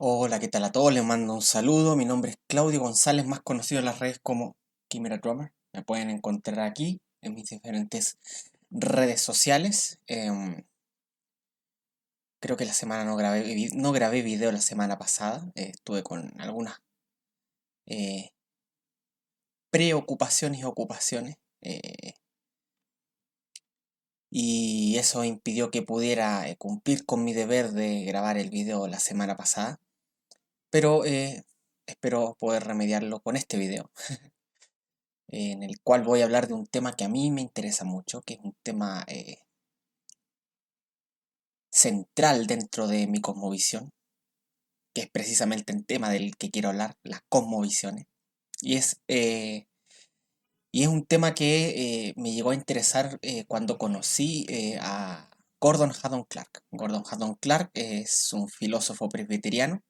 Hola, ¿qué tal a todos? Les mando un saludo. Mi nombre es Claudio González, más conocido en las redes como Chimera Drummer. Me pueden encontrar aquí en mis diferentes redes sociales. Creo que la semana no grabé video la semana pasada. Estuve con algunas eh, preocupaciones y ocupaciones. Y eso impidió que pudiera cumplir con mi deber de grabar el video la semana pasada. Pero espero poder remediarlo con este video, en el cual voy a hablar de un tema que a mí me interesa mucho, que es un tema central dentro de mi cosmovisión, que es precisamente el tema del que quiero hablar, las cosmovisiones. Y es, eh, y es un tema que me llegó a interesar cuando conocí a Gordon Haddon Clark. Gordon Haddon Clark es un filósofo presbiteriano.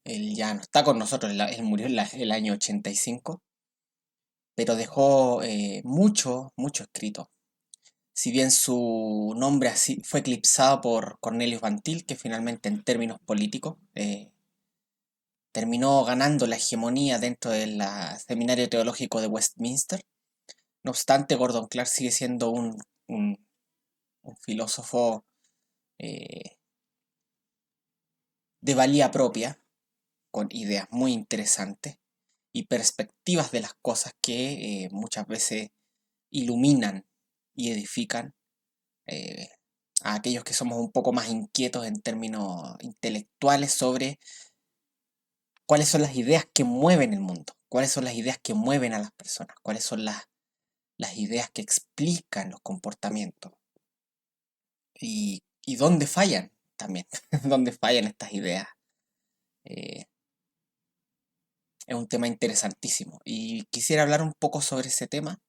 Él ya no está con nosotros, él murió en el año 85, pero dejó mucho escrito. Si bien su nombre así fue eclipsado por Cornelius Van Til, que finalmente en términos políticos terminó ganando la hegemonía dentro del seminario teológico de Westminster. No obstante, Gordon Clark sigue siendo un- un filósofo eh, de valía propia, con ideas muy interesantes y perspectivas de las cosas que muchas veces iluminan y edifican eh, a aquellos que somos un poco más inquietos en términos intelectuales sobre cuáles son las ideas que mueven el mundo, cuáles son las ideas que mueven a las personas, cuáles son las ideas que explican los comportamientos y dónde fallan también, dónde fallan estas ideas. Eh, es un tema interesantísimo y quisiera hablar un poco sobre ese tema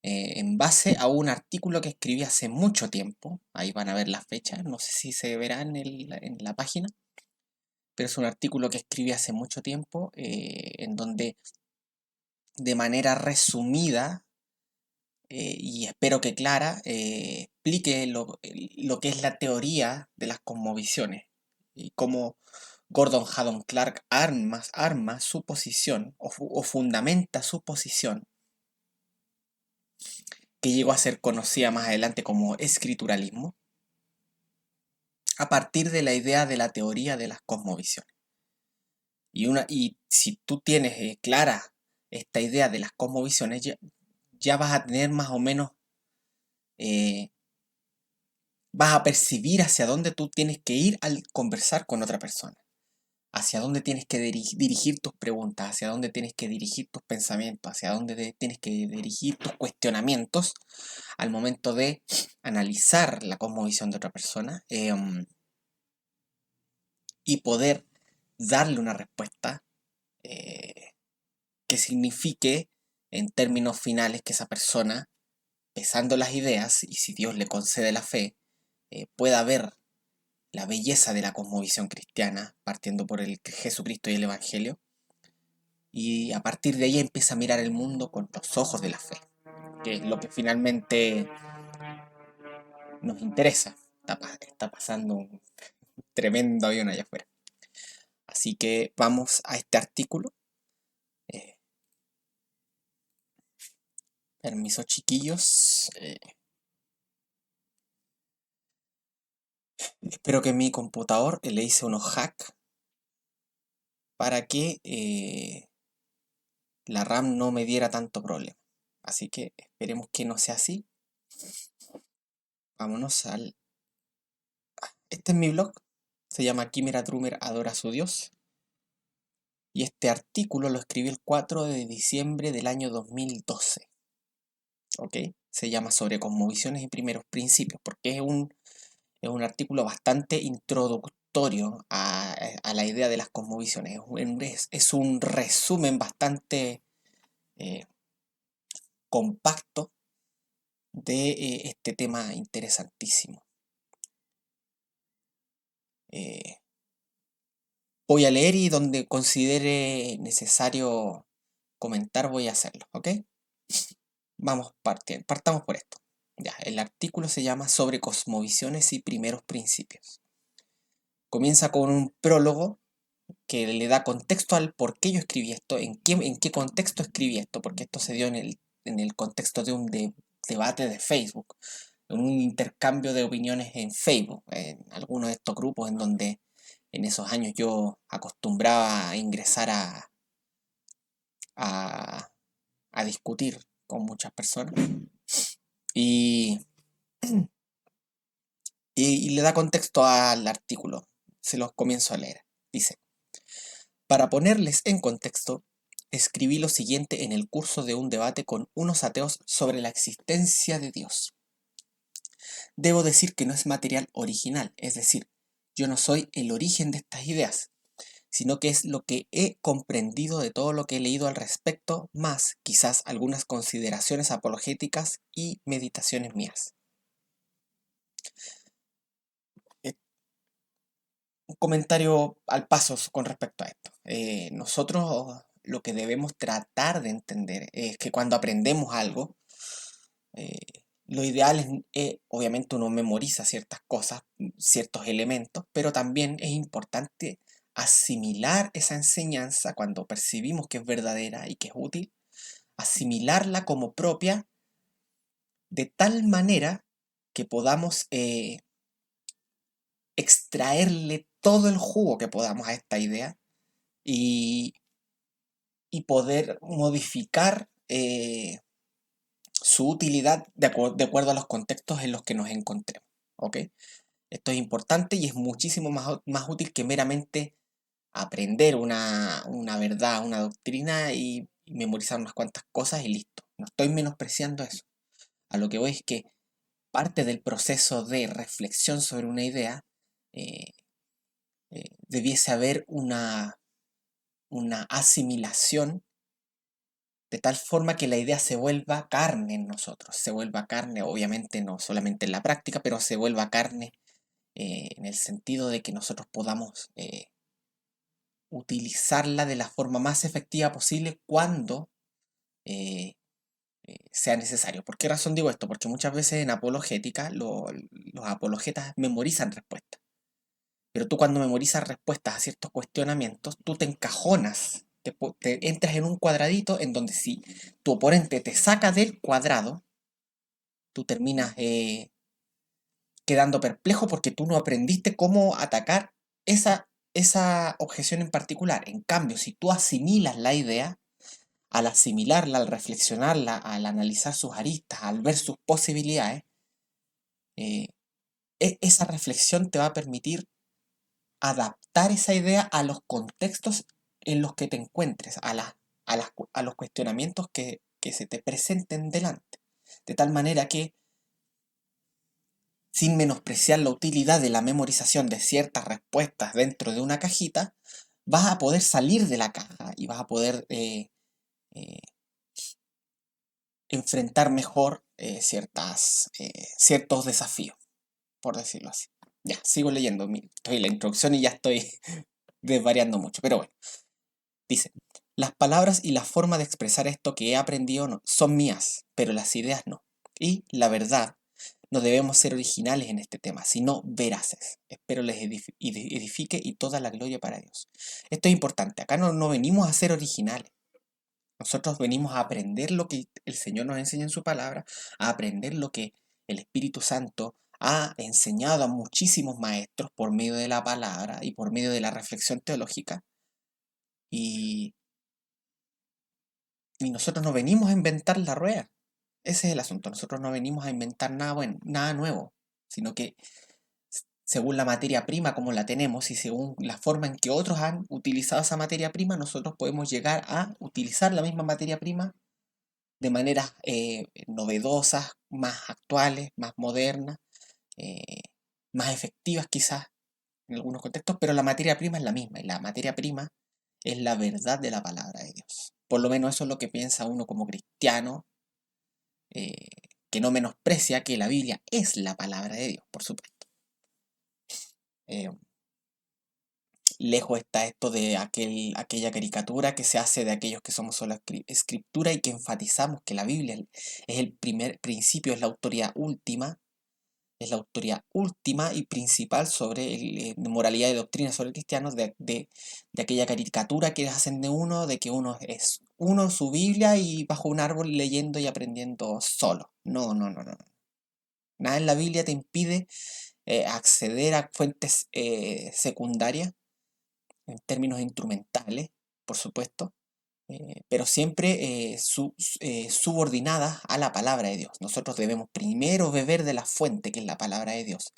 en base a un artículo que escribí hace mucho tiempo. Ahí van a ver la fecha, no sé si se verá en la página, pero es un artículo que escribí hace mucho tiempo en donde de manera resumida y espero que clara explique lo que es la teoría de las cosmovisiones y cómo Gordon Haddon Clark arma su posición o fundamenta su posición, que llegó a ser conocida más adelante como escrituralismo, a partir de la idea de la teoría de las cosmovisiones. Y si tú tienes clara esta idea de las cosmovisiones, ya vas a tener más o menos, eh, vas a percibir hacia dónde tú tienes que ir al conversar con otra persona, hacia dónde tienes que dirigir tus preguntas, hacia dónde tienes que dirigir tus pensamientos, hacia dónde tienes que dirigir tus cuestionamientos al momento de analizar la cosmovisión de otra persona y poder darle una respuesta eh, que signifique en términos finales que esa persona, pesando las ideas y si Dios le concede la fe, pueda ver la belleza de la cosmovisión cristiana, partiendo por el Jesucristo y el Evangelio, y a partir de ahí empieza a mirar el mundo con los ojos de la fe, que es lo que finalmente nos interesa. Está pasando un tremendo avión allá afuera. Así que vamos a este artículo. Eh, Permiso, chiquillos. Espero que mi computador le hice unos hacks para que la RAM no me diera tanto problema. Así que esperemos que no sea así. Vámonos al... Este es mi blog. Se llama Kimera Drummer Adora a su Dios. Y este artículo lo escribí el 4 de diciembre del año 2012. ¿Ok? Se llama sobre cosmovisiones y primeros principios. Porque es un artículo bastante introductorio a la idea de las cosmovisiones. Es un resumen bastante eh, compacto de este tema interesantísimo. Eh, Voy a leer y donde considere necesario comentar voy a hacerlo, ¿ok? Partamos por esto. Ya, el artículo se llama Sobre cosmovisiones y primeros principios. Comienza con un prólogo que le da contexto al por qué yo escribí esto, en qué contexto escribí esto, porque esto se dio en el contexto de un debate de Facebook, en un intercambio de opiniones en Facebook, en algunos de estos grupos en donde en esos años yo acostumbraba a ingresar a, a discutir con muchas personas y, y le da contexto al artículo. Se los comienzo a leer. Dice, para ponerles en contexto, escribí lo siguiente en el curso de un debate con unos ateos sobre la existencia de Dios. Debo decir que no es material original, es decir, yo no soy el origen de estas ideas, sino que es lo que he comprendido de todo lo que he leído al respecto, más quizás algunas consideraciones apologéticas y meditaciones mías. Un comentario al paso con respecto a esto. Nosotros lo que debemos tratar de entender es que cuando aprendemos algo, eh, lo ideal es, obviamente uno memoriza ciertas cosas, ciertos elementos, pero también es importante asimilar esa enseñanza cuando percibimos que es verdadera y que es útil, asimilarla como propia de tal manera que podamos extraerle todo el jugo que podamos a esta idea y, y poder modificar su utilidad de acuerdo a los contextos en los que nos encontremos. ¿Ok? Esto es importante y es muchísimo más útil que meramente aprender una verdad, una doctrina y memorizar unas cuantas cosas y listo. No estoy menospreciando eso. A lo que voy es que parte del proceso de reflexión sobre una idea eh, debiese haber una asimilación de tal forma que la idea se vuelva carne en nosotros, se vuelva carne, obviamente no solamente en la práctica, pero se vuelva carne en el sentido de que nosotros podamos utilizarla de la forma más efectiva posible cuando eh, sea necesario. ¿Por qué razón digo esto? Porque muchas veces en apologética los apologetas memorizan respuestas. Pero tú cuando memorizas respuestas a ciertos cuestionamientos, tú te encajonas, te entras en un cuadradito en donde si tu oponente te saca del cuadrado, tú terminas quedando perplejo porque tú no aprendiste cómo atacar esa objeción en particular. En cambio, si tú asimilas la idea, al asimilarla, al reflexionarla, al analizar sus aristas, al ver sus posibilidades, eh, esa reflexión te va a permitir adaptar esa idea a los contextos en los que te encuentres, a los cuestionamientos que se te presenten delante. De tal manera que, sin menospreciar la utilidad de la memorización de ciertas respuestas dentro de una cajita, vas a poder salir de la caja y vas a poder eh, enfrentar mejor ciertos desafíos, por decirlo así. Ya, sigo leyendo. Estoy en la introducción y ya estoy desvariando mucho, pero bueno. Dice, las palabras y la forma de expresar esto que he aprendido son mías, pero las ideas no. Y la verdad, no debemos ser originales en este tema, sino veraces. Espero les edifique y toda la gloria para Dios. Esto es importante. Acá no venimos a ser originales. Nosotros venimos a aprender lo que el Señor nos enseña en su palabra, a aprender lo que el Espíritu Santo ha enseñado a muchísimos maestros por medio de la palabra y por medio de la reflexión teológica. Y Y nosotros no venimos a inventar la rueda. Ese es el asunto. Nosotros no venimos a inventar nada bueno, nada nuevo, sino que según la materia prima como la tenemos y según la forma en que otros han utilizado esa materia prima, nosotros podemos llegar a utilizar la misma materia prima de maneras novedosas, más actuales, más modernas, eh, más efectivas quizás en algunos contextos, pero la materia prima es la misma y la materia prima es la verdad de la palabra de Dios. Por lo menos eso es lo que piensa uno como cristiano, eh, que no menosprecia que la Biblia es la palabra de Dios, por supuesto. Eh, Lejos está esto de aquella caricatura que se hace de aquellos que somos solo escritura y que enfatizamos que la Biblia es el primer principio, es la autoridad última, es la autoridad última y principal sobre moralidad y doctrina sobre cristianos, de aquella caricatura que hacen de uno, de que uno es uno, su Biblia y bajo un árbol leyendo y aprendiendo solo. No, no, no, no. Nada en la Biblia te impide acceder a fuentes secundarias en términos instrumentales, por supuesto, pero siempre subordinadas a la palabra de Dios. Nosotros debemos primero beber de la fuente, que es la palabra de Dios.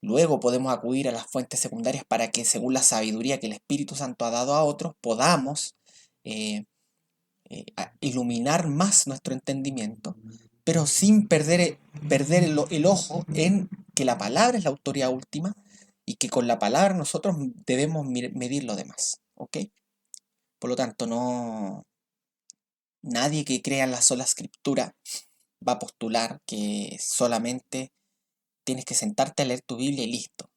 Luego podemos acudir a las fuentes secundarias para que, según la sabiduría que el Espíritu Santo ha dado a otros, podamos eh, iluminar más nuestro entendimiento, pero sin perder el ojo en que la palabra es la autoridad última y que con la palabra nosotros debemos medir lo demás. ¿Ok? Por lo tanto, nadie que crea en la sola escritura va a postular que solamente tienes que sentarte a leer tu Biblia y listo.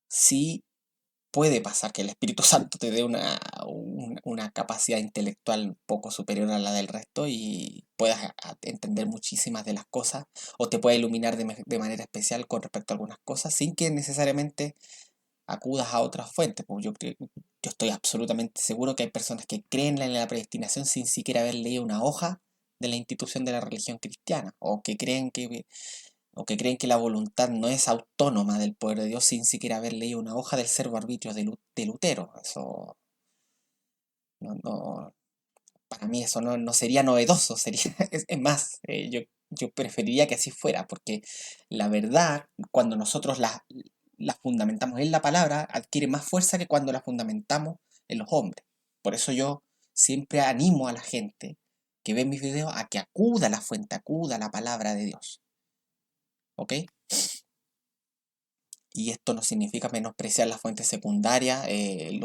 Sí puede pasar que el Espíritu Santo te dé una capacidad intelectual un poco superior a la del resto y puedas entender muchísimas de las cosas o te pueda iluminar de manera especial con respecto a algunas cosas sin que necesariamente acudas a otras fuentes. Porque yo estoy absolutamente seguro que hay personas que creen en la predestinación sin siquiera haber leído una hoja de la institución de la religión cristiana o que creen que la voluntad no es autónoma del poder de Dios sin siquiera haber leído una hoja del Servo Arbitrio de Lutero. Eso no, para mí eso no sería novedoso, es más, yo preferiría que así fuera, porque la verdad, cuando nosotros la fundamentamos en la palabra, adquiere más fuerza que cuando la fundamentamos en los hombres. Por eso yo siempre animo a la gente que ve mis videos a que acuda a la fuente, acuda a la palabra de Dios. ¿Ok? Y esto no significa menospreciar las fuentes secundarias, el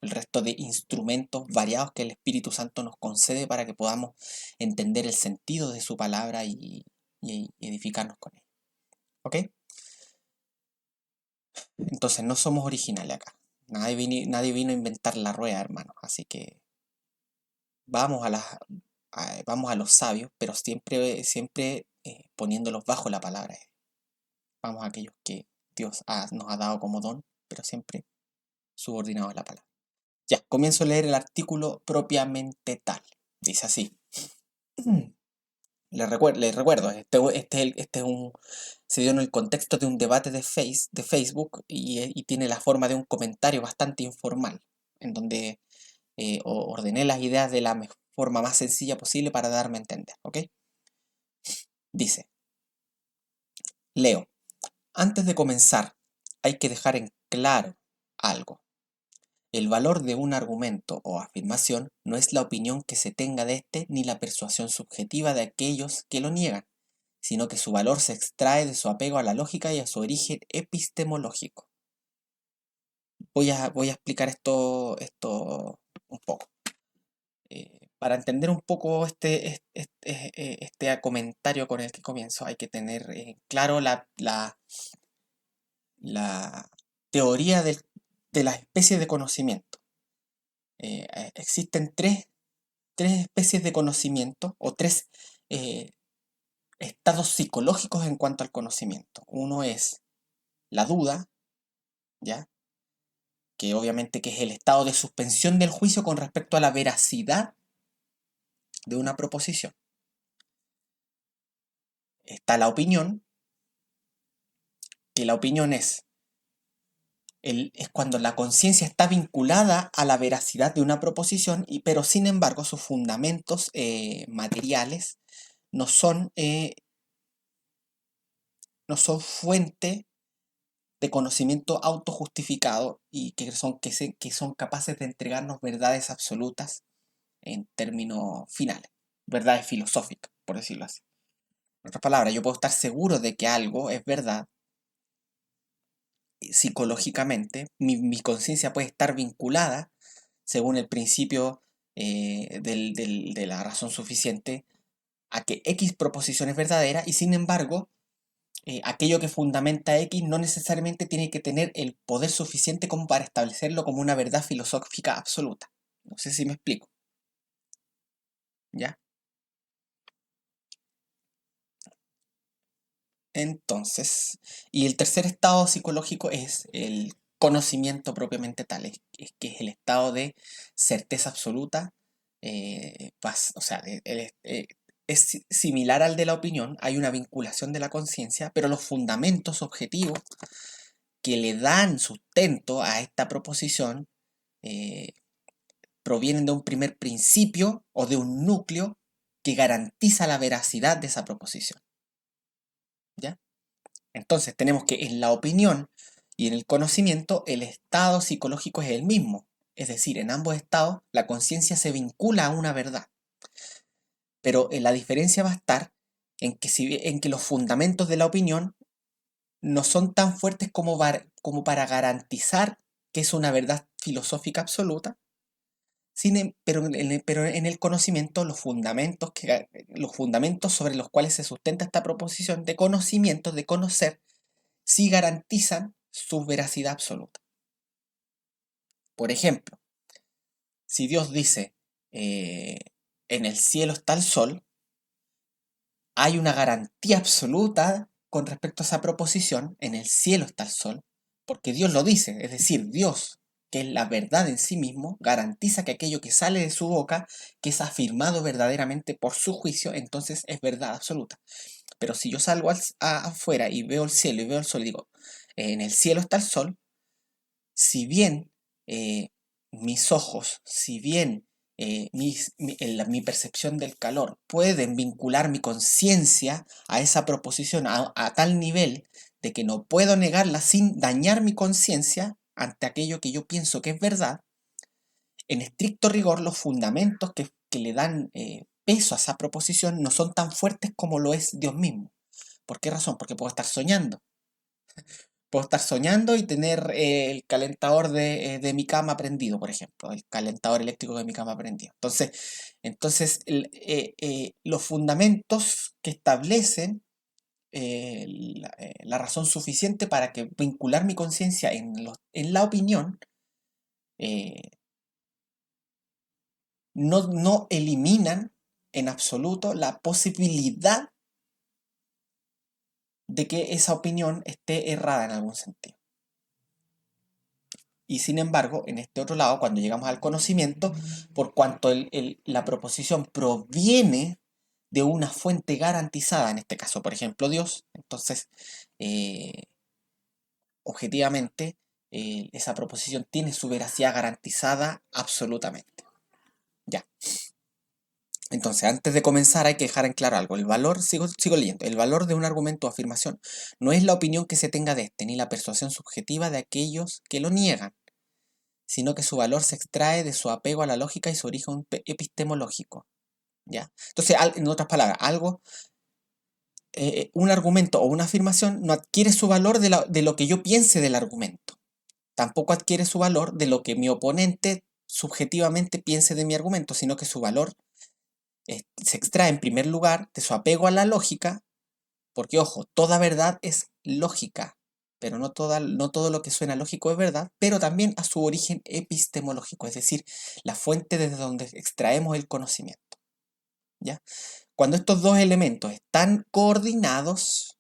resto de instrumentos variados que el Espíritu Santo nos concede para que podamos entender el sentido de su palabra y edificarnos con él. ¿Ok? Entonces no somos originales acá. Nadie vino a inventar la rueda, hermanos. Así que vamos vamos a los sabios, pero siempre poniéndolos bajo la palabra. Vamos a aquellos que Dios nos ha dado como don, pero siempre subordinados a la palabra. Ya, comienzo a leer el artículo propiamente tal. Dice así. Les recuerdo, se dio en el contexto de un debate de Facebook y tiene la forma de un comentario bastante informal, en donde ordené las ideas de la forma más sencilla posible para darme a entender, ¿ok? Dice, leo, antes de comenzar, hay que dejar en claro algo. El valor de un argumento o afirmación no es la opinión que se tenga de éste ni la persuasión subjetiva de aquellos que lo niegan, sino que su valor se extrae de su apego a la lógica y a su origen epistemológico. Voy a explicar esto un poco. Para entender un poco este comentario con el que comienzo, hay que tener claro la teoría de las especies de conocimiento. Existen tres especies de conocimiento o tres eh, estados psicológicos en cuanto al conocimiento. Uno es la duda, ¿ya? Que obviamente que es el estado de suspensión del juicio con respecto a la veracidad de una proposición. Está la opinión, que la opinión es cuando la conciencia está vinculada a la veracidad de una proposición, pero sin embargo sus fundamentos materiales no son, eh, no son fuente de conocimiento autojustificado y que son capaces de entregarnos verdades absolutas en términos finales, verdades filosóficas, por decirlo así. En otras palabras, yo puedo estar seguro de que algo es verdad psicológicamente, mi conciencia puede estar vinculada, según el principio de la razón suficiente, a que X proposición es verdadera y sin embargo, aquello que fundamenta X no necesariamente tiene que tener el poder suficiente como para establecerlo como una verdad filosófica absoluta. No sé si me explico. ¿Ya? Entonces, y el tercer estado psicológico es el conocimiento propiamente tal, que es el estado de certeza absoluta, o sea, es similar al de la opinión, hay una vinculación de la conciencia, pero los fundamentos objetivos que le dan sustento a esta proposición eh, provienen de un primer principio o de un núcleo que garantiza la veracidad de esa proposición. ¿Ya? Entonces tenemos que en la opinión y en el conocimiento el estado psicológico es el mismo. Es decir, en ambos estados la conciencia se vincula a una verdad. Pero la diferencia va a estar en que los fundamentos de la opinión no son tan fuertes como para garantizar que es una verdad filosófica absoluta, pero en el conocimiento los fundamentos sobre los cuales se sustenta esta proposición de conocimiento, de conocer, sí garantizan su veracidad absoluta. Por ejemplo, si Dios dice, en el cielo está el sol, hay una garantía absoluta con respecto a esa proposición, en el cielo está el sol, porque Dios lo dice, es decir, Dios, que es la verdad en sí mismo, garantiza que aquello que sale de su boca, que es afirmado verdaderamente por su juicio, entonces es verdad absoluta. Pero si yo salgo afuera y veo el cielo y veo el sol y digo, en el cielo está el sol, si bien mis ojos, si bien mi percepción del calor pueden vincular mi conciencia a esa proposición a tal nivel de que no puedo negarla sin dañar mi conciencia ante aquello que yo pienso que es verdad, en estricto rigor los fundamentos que le dan peso a esa proposición no son tan fuertes como lo es Dios mismo. ¿Por qué razón? Porque puedo estar soñando. Puedo estar soñando y tener el calentador de mi cama prendido, por ejemplo, el calentador eléctrico de mi cama prendido. Entonces los fundamentos que establecen la razón suficiente para que vincular mi conciencia en la opinión eh, no eliminan en absoluto la posibilidad de que esa opinión esté errada en algún sentido. Y sin embargo, en este otro lado, cuando llegamos al conocimiento, por cuanto la proposición proviene de una fuente garantizada, en este caso, por ejemplo, Dios, entonces, eh, objetivamente, esa proposición tiene su veracidad garantizada absolutamente. Ya. Entonces, antes de comenzar hay que dejar en claro algo. Sigo leyendo. El valor de un argumento o afirmación no es la opinión que se tenga de este, ni la persuasión subjetiva de aquellos que lo niegan, sino que su valor se extrae de su apego a la lógica y su origen epistemológico. ¿Ya? Entonces, en otras palabras, un argumento o una afirmación no adquiere su valor de lo que yo piense del argumento. Tampoco adquiere su valor de lo que mi oponente subjetivamente piense de mi argumento, sino que su valor se extrae en primer lugar de su apego a la lógica, porque ojo, toda verdad es lógica, pero no todo lo que suena lógico es verdad, pero también a su origen epistemológico, es decir, la fuente desde donde extraemos el conocimiento. ¿Ya? Cuando estos dos elementos están coordinados,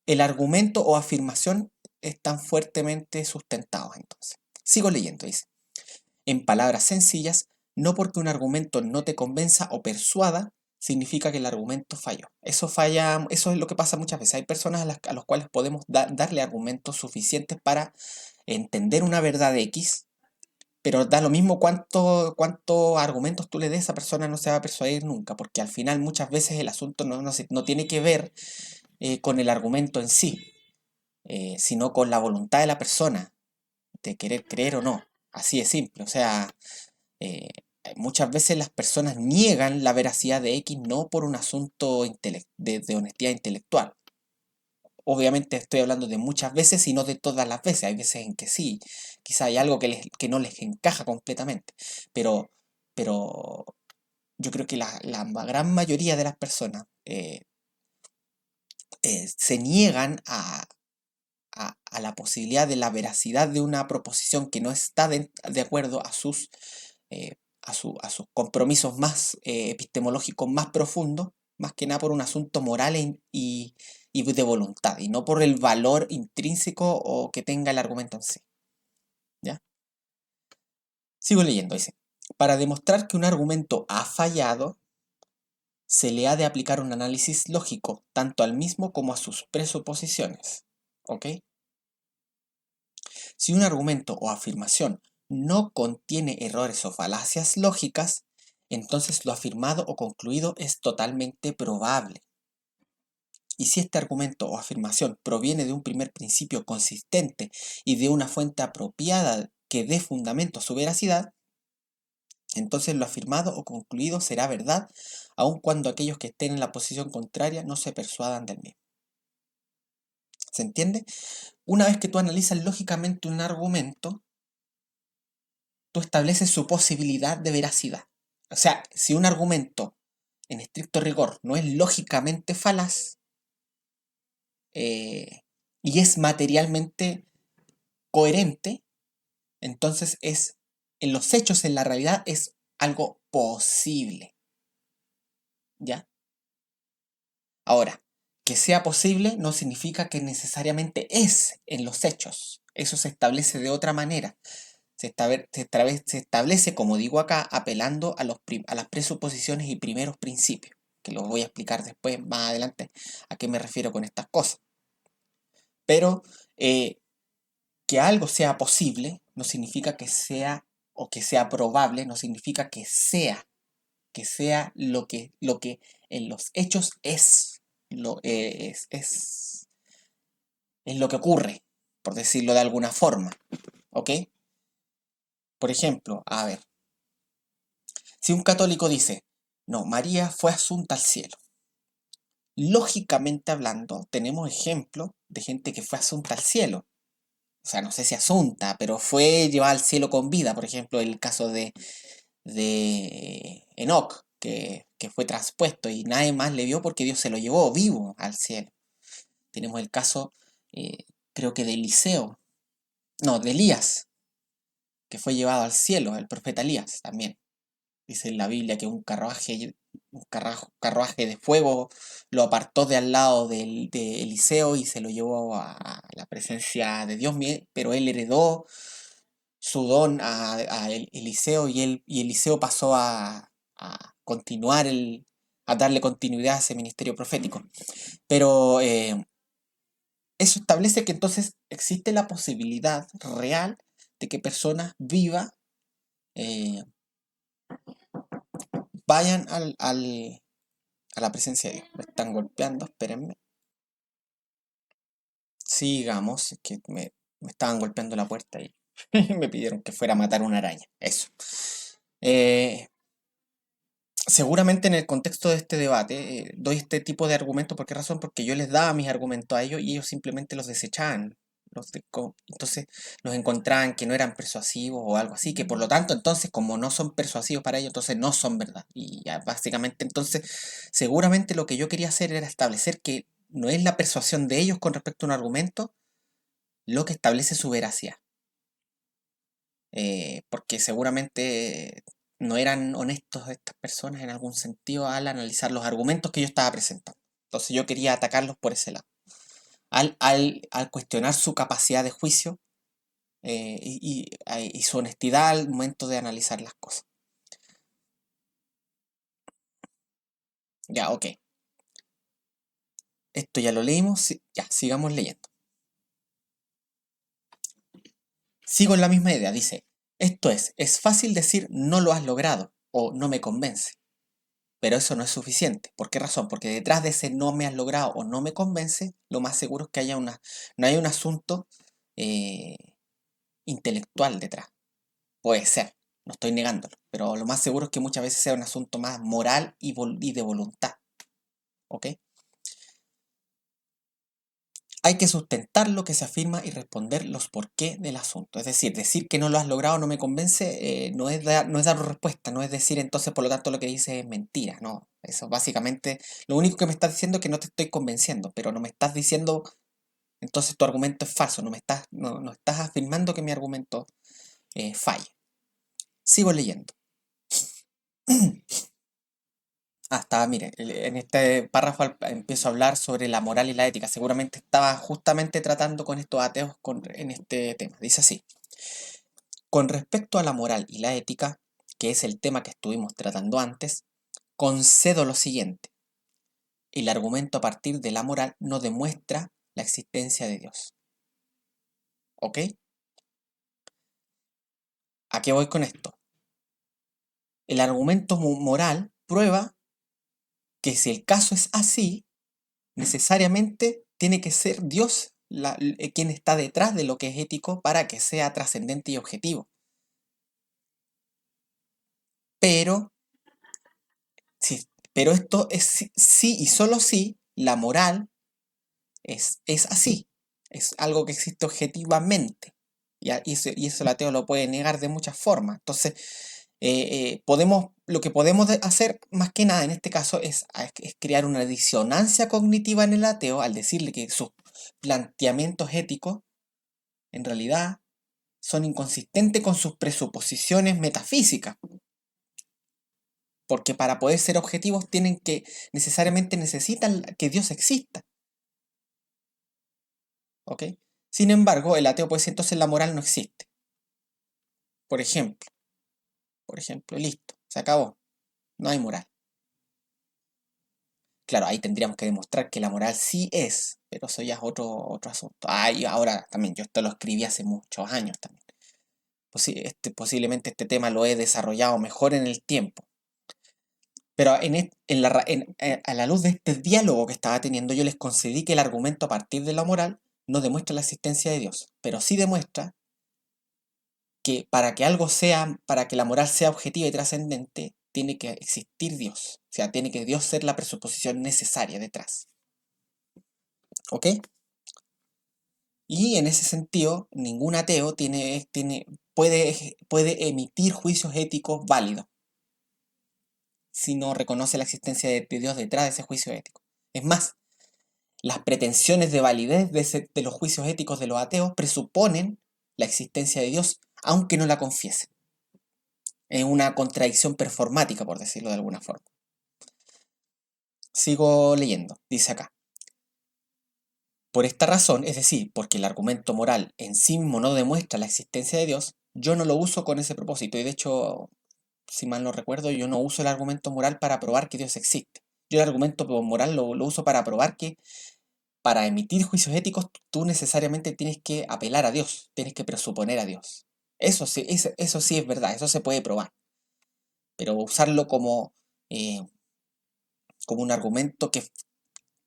el argumento o afirmación están fuertemente sustentados entonces. Sigo leyendo, dice. En palabras sencillas, no porque un argumento no te convenza o persuada, significa que el argumento falló. Eso es lo que pasa muchas veces. Hay personas a las cuales podemos darle argumentos suficientes para entender una verdad X, pero da lo mismo cuántos argumentos tú le des, esa persona no se va a persuadir nunca, porque al final muchas veces el asunto no tiene que ver con el argumento en sí, sino con la voluntad de la persona, de querer creer o no. Así de simple. O sea, eh, muchas veces las personas niegan la veracidad de X no por un asunto de honestidad intelectual. Obviamente estoy hablando de muchas veces y no de todas las veces. Hay veces en que sí, quizá hay algo que no les encaja completamente. Pero, pero yo creo que la gran mayoría de las personas se niegan a la posibilidad de la veracidad de una proposición que no está de acuerdo eh, a sus compromisos más epistemológicos más profundos, más que nada por un asunto moral y de voluntad, y no por el valor intrínseco o que tenga el argumento en sí. ¿Ya? Sigo leyendo, dice. Para demostrar que un argumento ha fallado, se le ha de aplicar un análisis lógico, tanto al mismo como a sus presuposiciones. ¿Ok? Si un argumento o afirmación no contiene errores o falacias lógicas, entonces lo afirmado o concluido es totalmente probable. Y si este argumento o afirmación proviene de un primer principio consistente y de una fuente apropiada que dé fundamento a su veracidad, entonces lo afirmado o concluido será verdad, aun cuando aquellos que estén en la posición contraria no se persuadan del mismo. ¿Se entiende? Una vez que tú analizas lógicamente un argumento, tú estableces su posibilidad de veracidad. O sea, si un argumento, en estricto rigor, no es lógicamente falaz y es materialmente coherente, entonces en los hechos, en la realidad, es algo posible. ¿Ya? Ahora, que sea posible no significa que necesariamente es en los hechos. Eso se establece de otra manera. Se establece, como digo acá, apelando a las presuposiciones y primeros principios, que los voy a explicar después, más adelante, a qué me refiero con estas cosas. Pero que algo sea posible no significa que sea, o que sea probable, no significa que sea lo que en los hechos es lo que ocurre, por decirlo de alguna forma. ¿Ok? Por ejemplo, a ver, si un católico dice, no, María fue asunta al cielo. Lógicamente hablando, tenemos ejemplos de gente que fue asunta al cielo. O sea, no sé si asunta, pero fue llevada al cielo con vida. Por ejemplo, el caso de Enoch, que fue traspuesto y nadie más le vio porque Dios se lo llevó vivo al cielo. Tenemos el caso, creo que de Eliseo, no, de Elías, que fue llevado al cielo, el profeta Elías también. Dice en la Biblia que carruaje de fuego lo apartó de al lado de Eliseo y se lo llevó a la presencia de Dios, pero él heredó su don a Eliseo y Eliseo pasó a continuar a darle continuidad a ese ministerio profético. Pero eso establece que entonces existe la posibilidad real de que personas vivas eh, vayan a la presencia de Dios. Me están golpeando, espérenme. Sigamos, es que me estaban golpeando la puerta y me pidieron que fuera a matar una araña. Eso. Eh, Seguramente en el contexto de este debate doy este tipo de argumentos. ¿Por qué razón? Porque yo les daba mis argumentos a ellos y ellos simplemente los desechaban. Entonces los encontraban que no eran persuasivos o algo así, que por lo tanto entonces como no son persuasivos para ellos, entonces no son verdad. Y ya básicamente entonces seguramente lo que yo quería hacer era establecer que no es la persuasión de ellos con respecto a un argumento lo que establece su veracidad. Porque seguramente no eran honestos estas personas en algún sentido al analizar los argumentos que yo estaba presentando. Entonces yo quería atacarlos por ese lado. Al cuestionar su capacidad de juicio y su honestidad al momento de analizar las cosas. Ya, ok. Esto ya lo leímos, ya, sigamos leyendo. Sigo en la misma idea, dice, esto es fácil decir no lo has logrado o no me convence. Pero eso no es suficiente. ¿Por qué razón? Porque detrás de ese no me has logrado o no me convence, lo más seguro es que no hay un asunto eh, intelectual detrás. Puede ser, no estoy negándolo, pero lo más seguro es que muchas veces sea un asunto más moral y de voluntad. ¿Ok? Hay que sustentar lo que se afirma y responder los por qué del asunto. Es decir que no lo has logrado no me convence, no es dar respuesta, no es decir entonces por lo tanto lo que dices es mentira, no. Eso básicamente, lo único que me estás diciendo es que no te estoy convenciendo, pero no me estás diciendo entonces tu argumento es falso, no estás afirmando que mi argumento falle. Sigo leyendo. Mire, en este párrafo empiezo a hablar sobre la moral y la ética. Seguramente estaba justamente tratando con estos ateos en este tema. Dice así: con respecto a la moral y la ética, que es el tema que estuvimos tratando antes, concedo lo siguiente. El argumento a partir de la moral no demuestra la existencia de Dios. ¿Ok? ¿A qué voy con esto? El argumento moral prueba que si el caso es así, necesariamente tiene que ser Dios quien está detrás de lo que es ético para que sea trascendente y objetivo. Pero, pero esto es sí y solo si la moral es así. Es algo que existe objetivamente. Y eso el ateo lo puede negar de muchas formas. Entonces, lo que podemos hacer más que nada en este caso es crear una disonancia cognitiva en el ateo al decirle que sus planteamientos éticos en realidad son inconsistentes con sus presuposiciones metafísicas, porque para poder ser objetivos necesariamente necesitan que Dios exista, ¿ok? Sin embargo, el ateo puede decir entonces la moral no existe, por ejemplo, listo, se acabó, no hay moral. Claro, ahí tendríamos que demostrar que la moral sí es, pero eso ya es otro asunto. Y ahora también, yo esto lo escribí hace muchos años también. Posiblemente este tema lo he desarrollado mejor en el tiempo. Pero a la luz de este diálogo que estaba teniendo, yo les concedí que el argumento a partir de la moral no demuestra la existencia de Dios, pero sí demuestra que para que la moral sea objetiva y trascendente, tiene que existir Dios. O sea, tiene que Dios ser la presuposición necesaria detrás. ¿Ok? Y en ese sentido, ningún ateo puede emitir juicios éticos válidos si no reconoce la existencia de Dios detrás de ese juicio ético. Es más, las pretensiones de validez de los juicios éticos de los ateos presuponen la existencia de Dios, aunque no la confiesen. Es una contradicción performática, por decirlo de alguna forma. Sigo leyendo, dice acá. Por esta razón, es decir, porque el argumento moral en sí mismo no demuestra la existencia de Dios, yo no lo uso con ese propósito. Y de hecho, si mal no recuerdo, yo no uso el argumento moral para probar que Dios existe. Yo el argumento moral lo uso para probar que para emitir juicios éticos tú necesariamente tienes que apelar a Dios, tienes que presuponer a Dios. Eso sí es verdad, eso se puede probar. Pero usarlo eh, como un argumento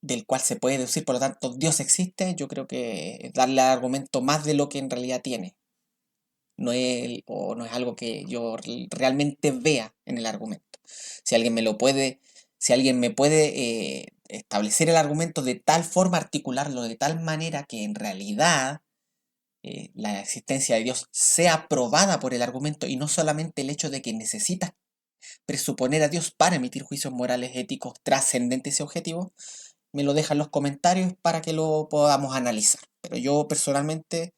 del cual se puede deducir, por lo tanto, Dios existe, yo creo que es darle al argumento más de lo que en realidad tiene. No es algo que yo realmente vea en el argumento. Si alguien me lo puede, si alguien me puede establecer el argumento de tal forma, articularlo de tal manera que en realidad la existencia de Dios sea probada por el argumento y no solamente el hecho de que necesitas presuponer a Dios para emitir juicios morales, éticos, trascendentes y objetivos, me lo deja en los comentarios para que lo podamos analizar. Pero yo personalmente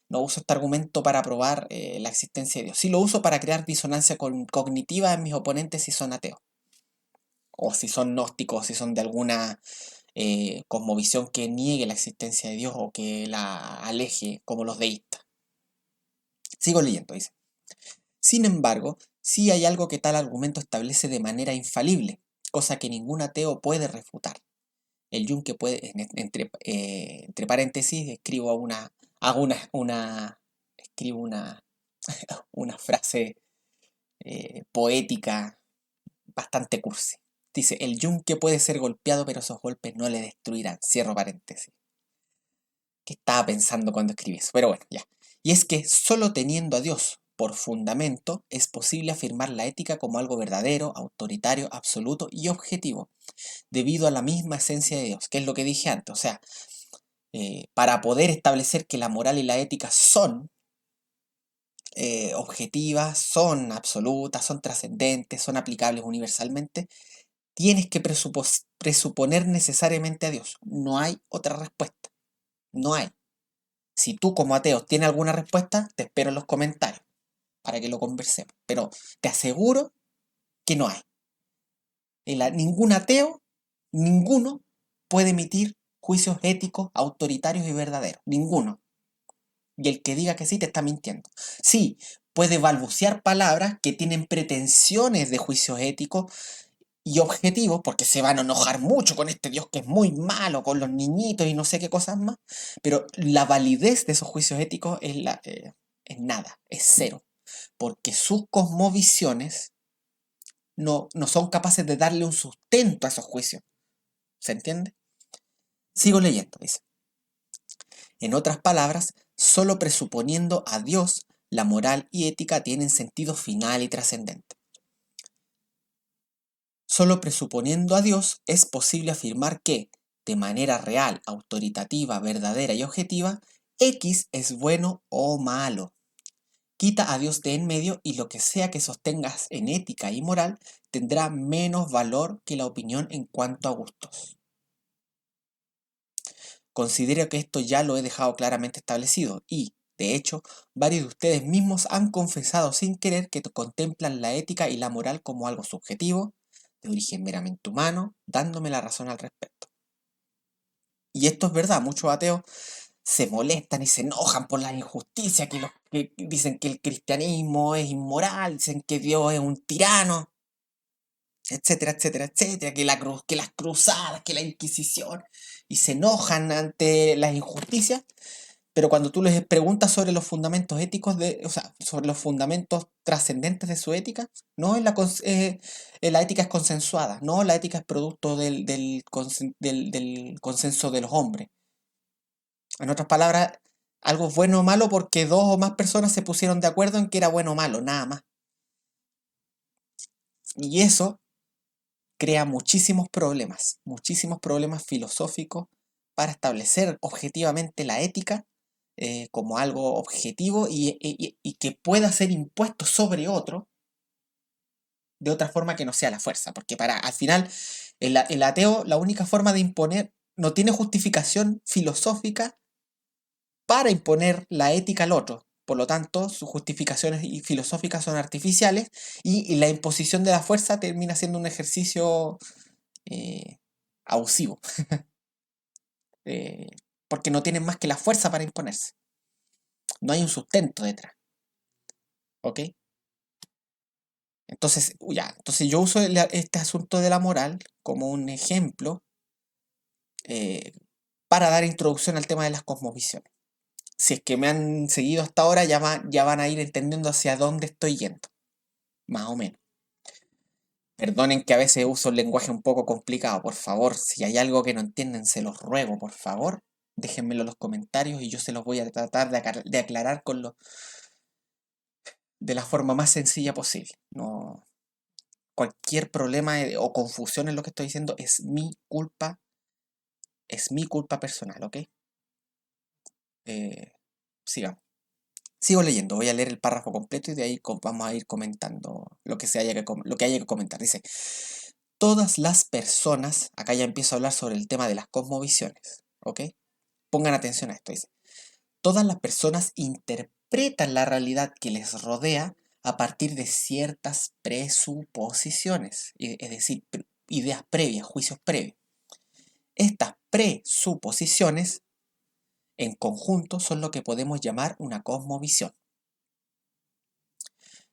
no uso este argumento para probar la existencia de Dios. Sí lo uso para crear disonancia cognitiva en mis oponentes si son ateos. O si son gnósticos, si son de alguna cosmovisión que niegue la existencia de Dios o que la aleje como los deístas. Sigo leyendo, dice. Sin embargo, sí hay algo que tal argumento establece de manera infalible, cosa que ningún ateo puede refutar. El yunque puede, entre paréntesis, escribo una frase poética bastante cursi. Dice, el yunque puede ser golpeado, pero esos golpes no le destruirán. Cierro paréntesis. ¿Qué estaba pensando cuando escribí eso? Pero bueno, ya. Y es que solo teniendo a Dios por fundamento es posible afirmar la ética como algo verdadero, autoritario, absoluto y objetivo, debido a la misma esencia de Dios, que es lo que dije antes. O sea, para poder establecer que la moral y la ética son objetivas, son absolutas, son trascendentes, son aplicables universalmente, tienes que presuponer necesariamente a Dios. No hay otra respuesta. No hay. Si tú como ateo tienes alguna respuesta, te espero en los comentarios para que lo conversemos. Pero te aseguro que no hay. Ningún ateo, ninguno, puede emitir juicios éticos, autoritarios y verdaderos. Ninguno. Y el que diga que sí te está mintiendo. Sí, puede balbucear palabras que tienen pretensiones de juicios éticos y objetivos, porque se van a enojar mucho con este Dios que es muy malo, con los niñitos y no sé qué cosas más, pero la validez de esos juicios éticos es nada, es cero, porque sus cosmovisiones no son capaces de darle un sustento a esos juicios. ¿Se entiende? Sigo leyendo, dice. En otras palabras, solo presuponiendo a Dios, la moral y ética tienen sentido final y trascendente. Solo presuponiendo a Dios es posible afirmar que, de manera real, autoritativa, verdadera y objetiva, X es bueno o malo. Quita a Dios de en medio y lo que sea que sostengas en ética y moral tendrá menos valor que la opinión en cuanto a gustos. Considero que esto ya lo he dejado claramente establecido y, de hecho, varios de ustedes mismos han confesado sin querer que contemplan la ética y la moral como algo subjetivo, de origen meramente humano, dándome la razón al respecto. Y esto es verdad, muchos ateos se molestan y se enojan por la injusticia, que dicen que el cristianismo es inmoral, dicen que Dios es un tirano, etcétera, etcétera, etcétera, que las cruzadas, que la Inquisición, y se enojan ante las injusticias. Pero cuando tú les preguntas sobre los fundamentos éticos o sea, sobre los fundamentos trascendentes de su ética, no la ética es consensuada, no, la ética es producto del consenso de los hombres. En otras palabras, algo es bueno o malo porque dos o más personas se pusieron de acuerdo en que era bueno o malo, nada más. Y eso crea muchísimos problemas filosóficos para establecer objetivamente la ética como algo objetivo y que pueda ser impuesto sobre otro de otra forma que no sea la fuerza. Porque al final, el ateo, la única forma de imponer, no tiene justificación filosófica para imponer la ética al otro. Por lo tanto, sus justificaciones filosóficas son artificiales y la imposición de la fuerza termina siendo un ejercicio eh, abusivo, eh, porque no tienen más que la fuerza para imponerse. No hay un sustento detrás, ¿ok? Entonces, entonces yo uso este asunto de la moral como un ejemplo eh, para dar introducción al tema de las cosmovisiones. Si es que me han seguido hasta ahora, ya van a ir entendiendo hacia dónde estoy yendo, más o menos. Perdonen que a veces uso un lenguaje un poco complicado, por favor, si hay algo que no entienden, se los ruego, por favor, déjenmelo en los comentarios y yo se los voy a tratar de aclarar de la forma más sencilla posible. No, cualquier problema o confusión en lo que estoy diciendo es mi culpa personal, ¿ok? Eh, sigamos. Sigo leyendo, voy a leer el párrafo completo y de ahí vamos a ir comentando lo que haya que comentar. Dice, todas las personas, acá ya empiezo a hablar sobre el tema de las cosmovisiones, ¿ok? Pongan atención a esto, dice. Todas las personas interpretan la realidad que les rodea a partir de ciertas presuposiciones, es decir, ideas previas, juicios previos. Estas presuposiciones en conjunto son lo que podemos llamar una cosmovisión.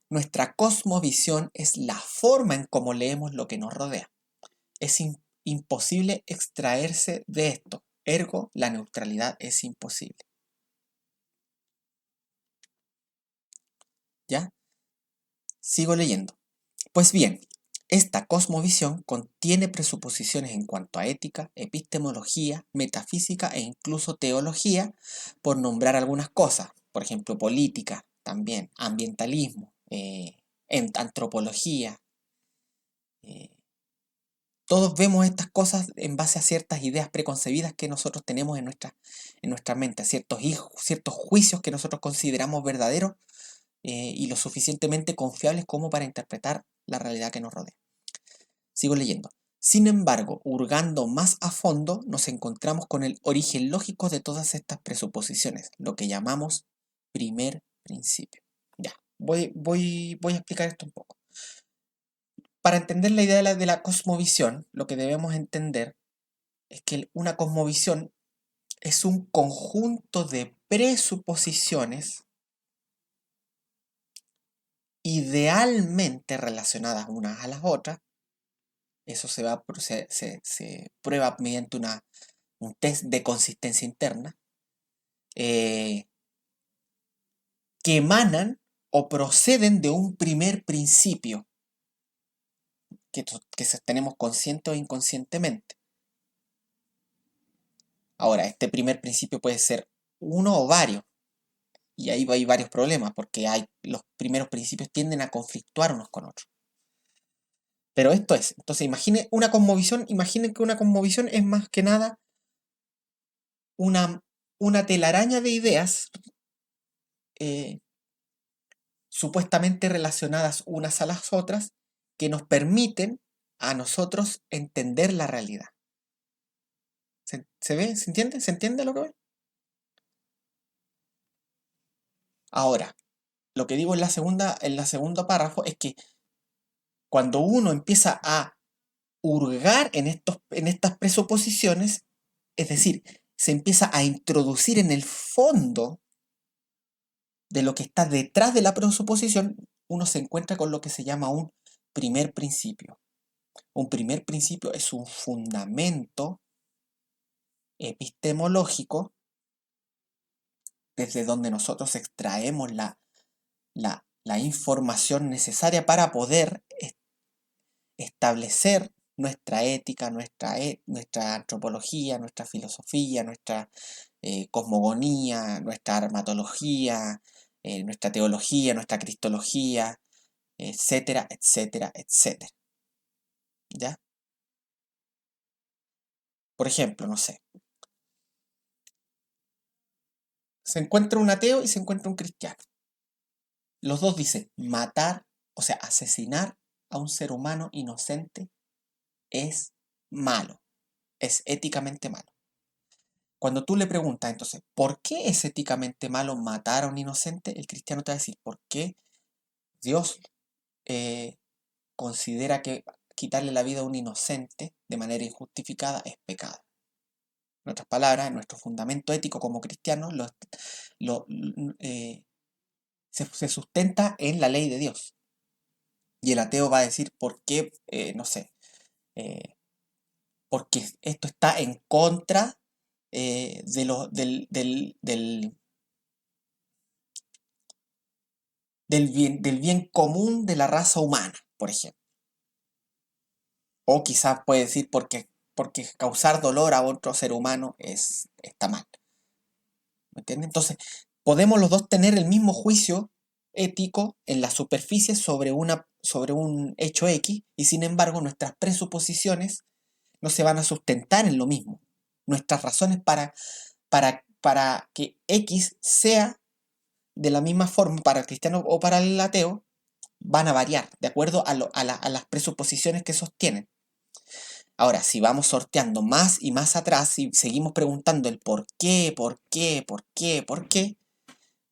Nuestra cosmovisión es la forma en cómo leemos lo que nos rodea. Es imposible extraerse de esto, ergo la neutralidad es imposible. ¿Ya? Sigo leyendo. Pues bien, esta cosmovisión contiene presuposiciones en cuanto a ética, epistemología, metafísica e incluso teología, por nombrar algunas cosas, por ejemplo, política, también, ambientalismo, antropología. eh, Todos vemos estas cosas en base a ciertas ideas preconcebidas que nosotros tenemos en nuestra mente, ciertos juicios que nosotros consideramos verdaderos y lo suficientemente confiables como para interpretar la realidad que nos rodea. Sigo leyendo. Sin embargo, hurgando más a fondo, nos encontramos con el origen lógico de todas estas presuposiciones, lo que llamamos primer principio. Ya, voy a explicar esto un poco. para entender la idea de la cosmovisión, lo que debemos entender es que una cosmovisión es un conjunto de presuposiciones idealmente relacionadas unas a las otras. Eso se prueba mediante un test de consistencia interna, eh, que emanan o proceden de un primer principio que sostenemos consciente o inconscientemente. Ahora, este primer principio puede ser uno o varios, y ahí hay varios problemas, porque los primeros principios tienden a conflictuar unos con otros. Pero esto es, entonces imaginen que una cosmovisión es más que nada una telaraña de ideas eh, supuestamente relacionadas unas a las otras que nos permiten a nosotros entender la realidad. ¿Se ve? ¿Se entiende? ¿Se entiende lo que ve? Ahora, lo que digo en la segunda párrafo es que cuando uno empieza a hurgar en estas presuposiciones, es decir, se empieza a introducir en el fondo de lo que está detrás de la presuposición, uno se encuentra con lo que se llama un primer principio. Un primer principio es un fundamento epistemológico desde donde nosotros extraemos la información necesaria para poder establecer nuestra ética, nuestra antropología, nuestra filosofía, nuestra cosmogonía, nuestra armatología, nuestra teología, nuestra cristología, etcétera, etcétera, etcétera. ¿Ya? Por ejemplo, no sé, se encuentra un ateo y se encuentra un cristiano. Los dos dicen matar, o sea, asesinar a un ser humano inocente es malo, es éticamente malo. Cuando tú le preguntas entonces, ¿por qué es éticamente malo matar a un inocente? El cristiano te va a decir, ¿por qué Dios eh, considera que quitarle la vida a un inocente de manera injustificada es pecado? En otras palabras, nuestro fundamento ético como cristianos lo, eh, se sustenta en la ley de Dios. Y el ateo va a decir, ¿por qué? No sé, eh, porque esto está en contra del bien común de la raza humana, por ejemplo. O quizás puede decir porque causar dolor a otro ser humano está mal. ¿Me entiendes? Entonces, podemos los dos tener el mismo juicio ético en la superficie sobre un hecho X, y sin embargo nuestras presuposiciones no se van a sustentar en lo mismo. Nuestras razones para que X sea de la misma forma para el cristiano o para el ateo van a variar de acuerdo a las presuposiciones que sostienen. Ahora, si vamos sorteando más y más atrás y seguimos preguntando el por qué, por qué, por qué, por qué,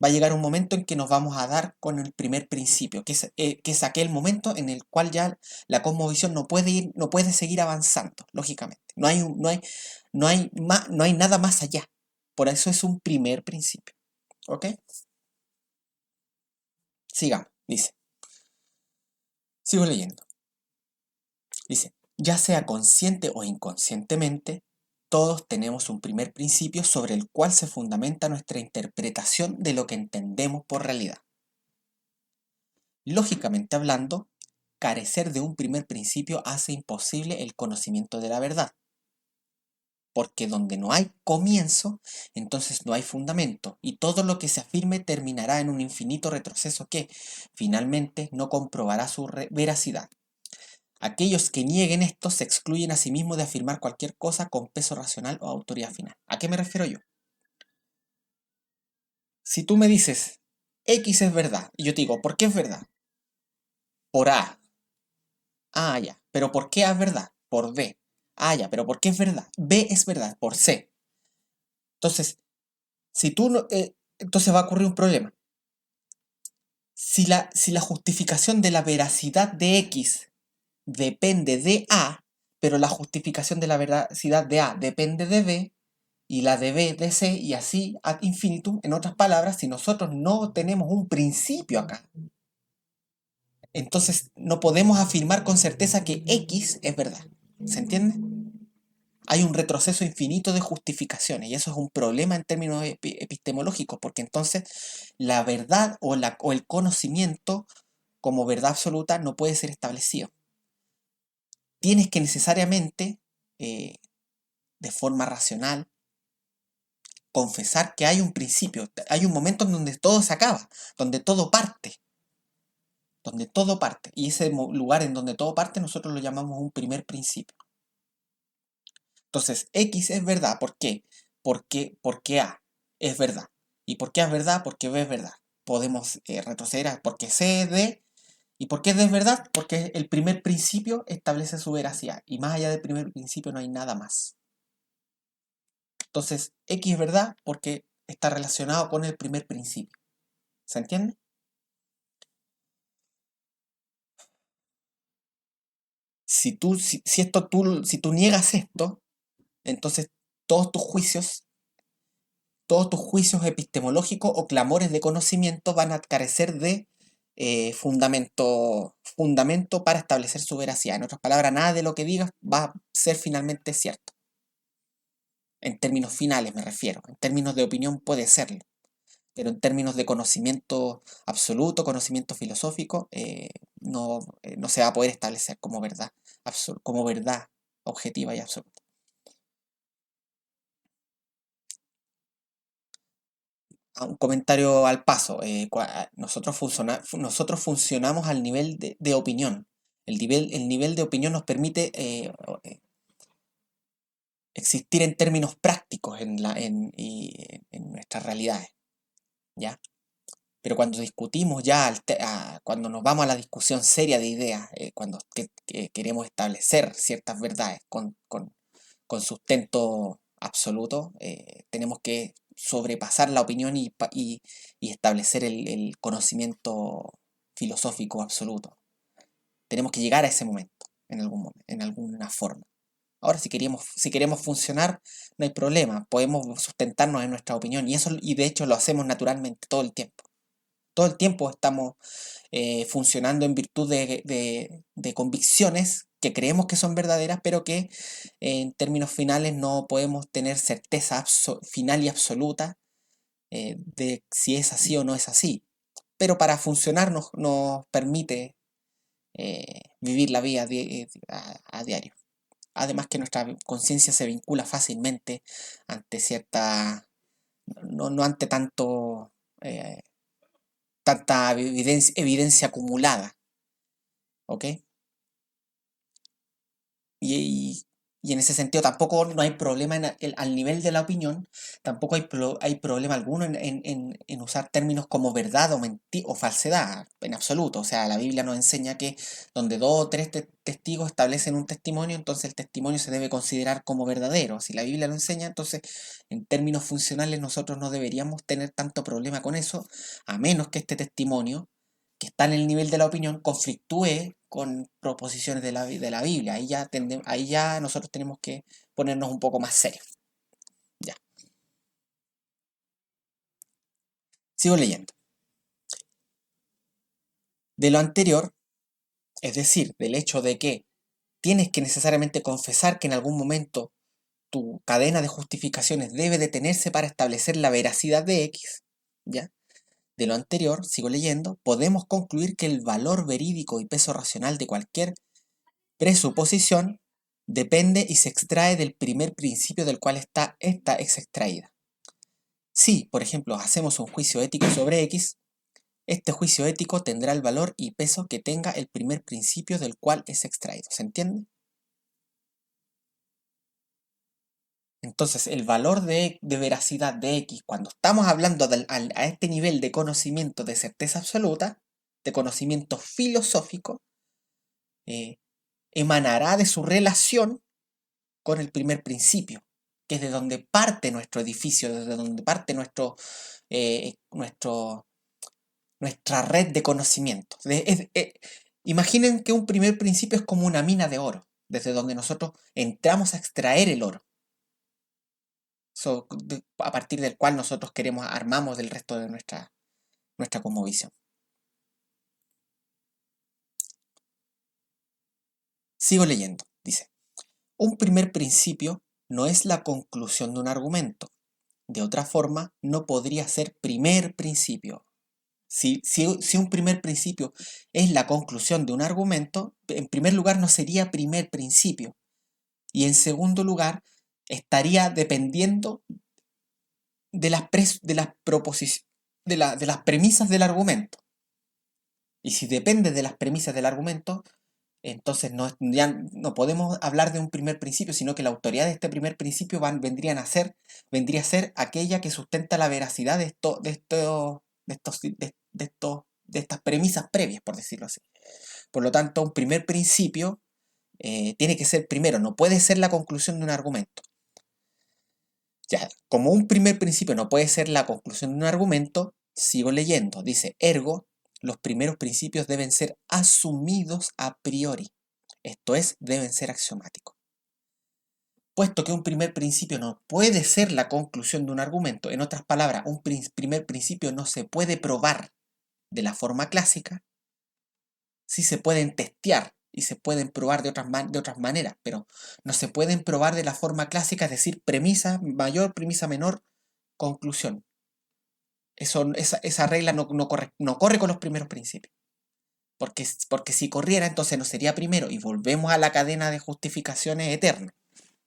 va a llegar un momento en que nos vamos a dar con el primer principio, que es aquel momento en el cual ya la cosmovisión no puede seguir avanzando, lógicamente. No hay nada más allá. Por eso es un primer principio. ¿Ok? Sigamos, dice. Sigo leyendo. Dice, ya sea consciente o inconscientemente, todos tenemos un primer principio sobre el cual se fundamenta nuestra interpretación de lo que entendemos por realidad. Lógicamente hablando, carecer de un primer principio hace imposible el conocimiento de la verdad, porque donde no hay comienzo, entonces no hay fundamento, y todo lo que se afirme terminará en un infinito retroceso que, finalmente, no comprobará su veracidad. Aquellos que nieguen esto se excluyen a sí mismos de afirmar cualquier cosa con peso racional o autoridad final. ¿A qué me refiero yo? Si tú me dices X es verdad, y yo te digo, ¿por qué es verdad? Por A. Ah, ya. ¿Pero por qué A es verdad? Por B. Ah, ya. ¿Pero por qué es verdad? B es verdad, por C. Entonces, si tú no, entonces va a ocurrir un problema. Si la justificación de la veracidad de X depende de A, pero la justificación de la veracidad de A depende de B, y la de B de C, y así ad infinitum. En otras palabras, si nosotros no tenemos un principio acá, entonces no podemos afirmar con certeza que X es verdad. ¿Se entiende? Hay un retroceso infinito de justificaciones y eso es un problema en términos epistemológicos, porque entonces la verdad o el conocimiento como verdad absoluta no puede ser establecido. Tienes que necesariamente, eh, de forma racional, confesar que hay un principio, hay un momento en donde todo se acaba, donde todo parte, donde todo parte. Y ese lugar en donde todo parte nosotros lo llamamos un primer principio. Entonces, X es verdad, ¿por qué? Porque A es verdad. ¿Y por qué A es verdad? Porque B es verdad. Podemos retroceder a porque C es D. ¿Y por qué D es verdad? Porque el primer principio establece su veracidad. Y más allá del primer principio no hay nada más. Entonces, X es verdad porque está relacionado con el primer principio. ¿Se entiende? Si tú niegas esto, entonces todos tus juicios, todos tus juicios epistemológicos o clamores de conocimiento van a carecer de fundamento para establecer su veracidad. En otras palabras, nada de lo que digas va a ser finalmente cierto. En términos finales me refiero. En términos de opinión puede serlo. Pero en términos de conocimiento absoluto, conocimiento filosófico, no se va a poder establecer como verdad, como verdad objetiva y absoluta. Un comentario al paso. Nosotros funcionamos al nivel de opinión. El nivel de opinión nos permite existir en términos prácticos en nuestras realidades, ¿ya? Pero cuando discutimos ya, cuando nos vamos a la discusión seria de ideas, cuando que queremos establecer ciertas verdades con sustento absoluto, tenemos que sobrepasar la opinión y establecer el conocimiento filosófico absoluto. Tenemos que llegar a ese momento en alguna forma. Ahora, si queremos funcionar, no hay problema, podemos sustentarnos en nuestra opinión y de hecho lo hacemos naturalmente todo el tiempo. Todo el tiempo estamos funcionando en virtud de convicciones que creemos que son verdaderas, pero que en términos finales no podemos tener certeza final y absoluta de si es así o no es así. Pero para funcionar nos permite vivir la vida a diario. Además que nuestra conciencia se vincula fácilmente ante no ante eh, tanta evidencia acumulada, ¿ok? Y, y en ese sentido tampoco no hay problema al nivel de la opinión, tampoco hay problema alguno en usar términos como verdad o falsedad, en absoluto. O sea, la Biblia nos enseña que donde dos o tres testigos establecen un testimonio, entonces el testimonio se debe considerar como verdadero. Si la Biblia lo enseña, entonces en términos funcionales nosotros no deberíamos tener tanto problema con eso, a menos que este testimonio que está en el nivel de la opinión conflictúe con proposiciones de la Biblia. Ahí ya nosotros tenemos que ponernos un poco más serios. Ya. Sigo leyendo. De lo anterior, es decir, del hecho de que tienes que necesariamente confesar que en algún momento tu cadena de justificaciones debe detenerse para establecer la veracidad de X, ¿ya? De lo anterior, sigo leyendo, podemos concluir que el valor verídico y peso racional de cualquier presuposición depende y se extrae del primer principio del cual esta es extraída. Si, por ejemplo, hacemos un juicio ético sobre X, este juicio ético tendrá el valor y peso que tenga el primer principio del cual es extraído. ¿Se entiende? Entonces, el valor de veracidad de X, cuando estamos hablando a este nivel de conocimiento de certeza absoluta, de conocimiento filosófico, eh, emanará de su relación con el primer principio, que es de donde parte nuestro edificio, desde donde parte nuestra red de conocimientos. Imaginen que un primer principio es como una mina de oro, desde donde nosotros entramos a extraer el oro, a partir del cual nosotros armamos del resto de nuestra cosmovisión. Sigo leyendo, dice, un primer principio no es la conclusión de un argumento. De otra forma, no podría ser primer principio. Si un primer principio es la conclusión de un argumento, en primer lugar no sería primer principio. Y en segundo lugar, estaría dependiendo de de las premisas del argumento. Y si depende de las premisas del argumento, entonces ya no podemos hablar de un primer principio, sino que la autoridad de este primer principio vendría a ser aquella que sustenta la veracidad de estas premisas previas, por decirlo así. Por lo tanto, un primer principio tiene que ser primero, no puede ser la conclusión de un argumento. Ya, como un primer principio no puede ser la conclusión de un argumento, sigo leyendo. Dice, ergo, los primeros principios deben ser asumidos a priori. Esto es, deben ser axiomáticos. Puesto que un primer principio no puede ser la conclusión de un argumento, en otras palabras, un primer principio no se puede probar de la forma clásica, sí se pueden testear y se pueden probar de otras maneras, pero no se pueden probar de la forma clásica, es decir, premisa mayor, premisa menor, conclusión. Esa regla no corre con los primeros principios. Porque si corriera, entonces no sería primero y volvemos a la cadena de justificaciones eterna.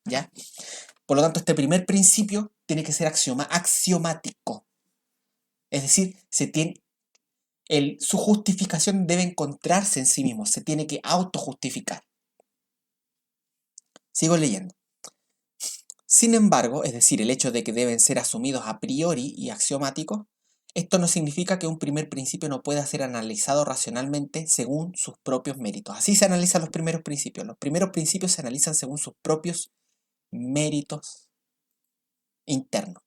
¿Ya? Por lo tanto, este primer principio tiene que ser axiomático. Es decir, su justificación debe encontrarse en sí mismo, se tiene que autojustificar. Sigo leyendo. Sin embargo, es decir, el hecho de que deben ser asumidos a priori y axiomáticos, esto no significa que un primer principio no pueda ser analizado racionalmente según sus propios méritos. Así se analizan los primeros principios. Los primeros principios se analizan según sus propios méritos internos.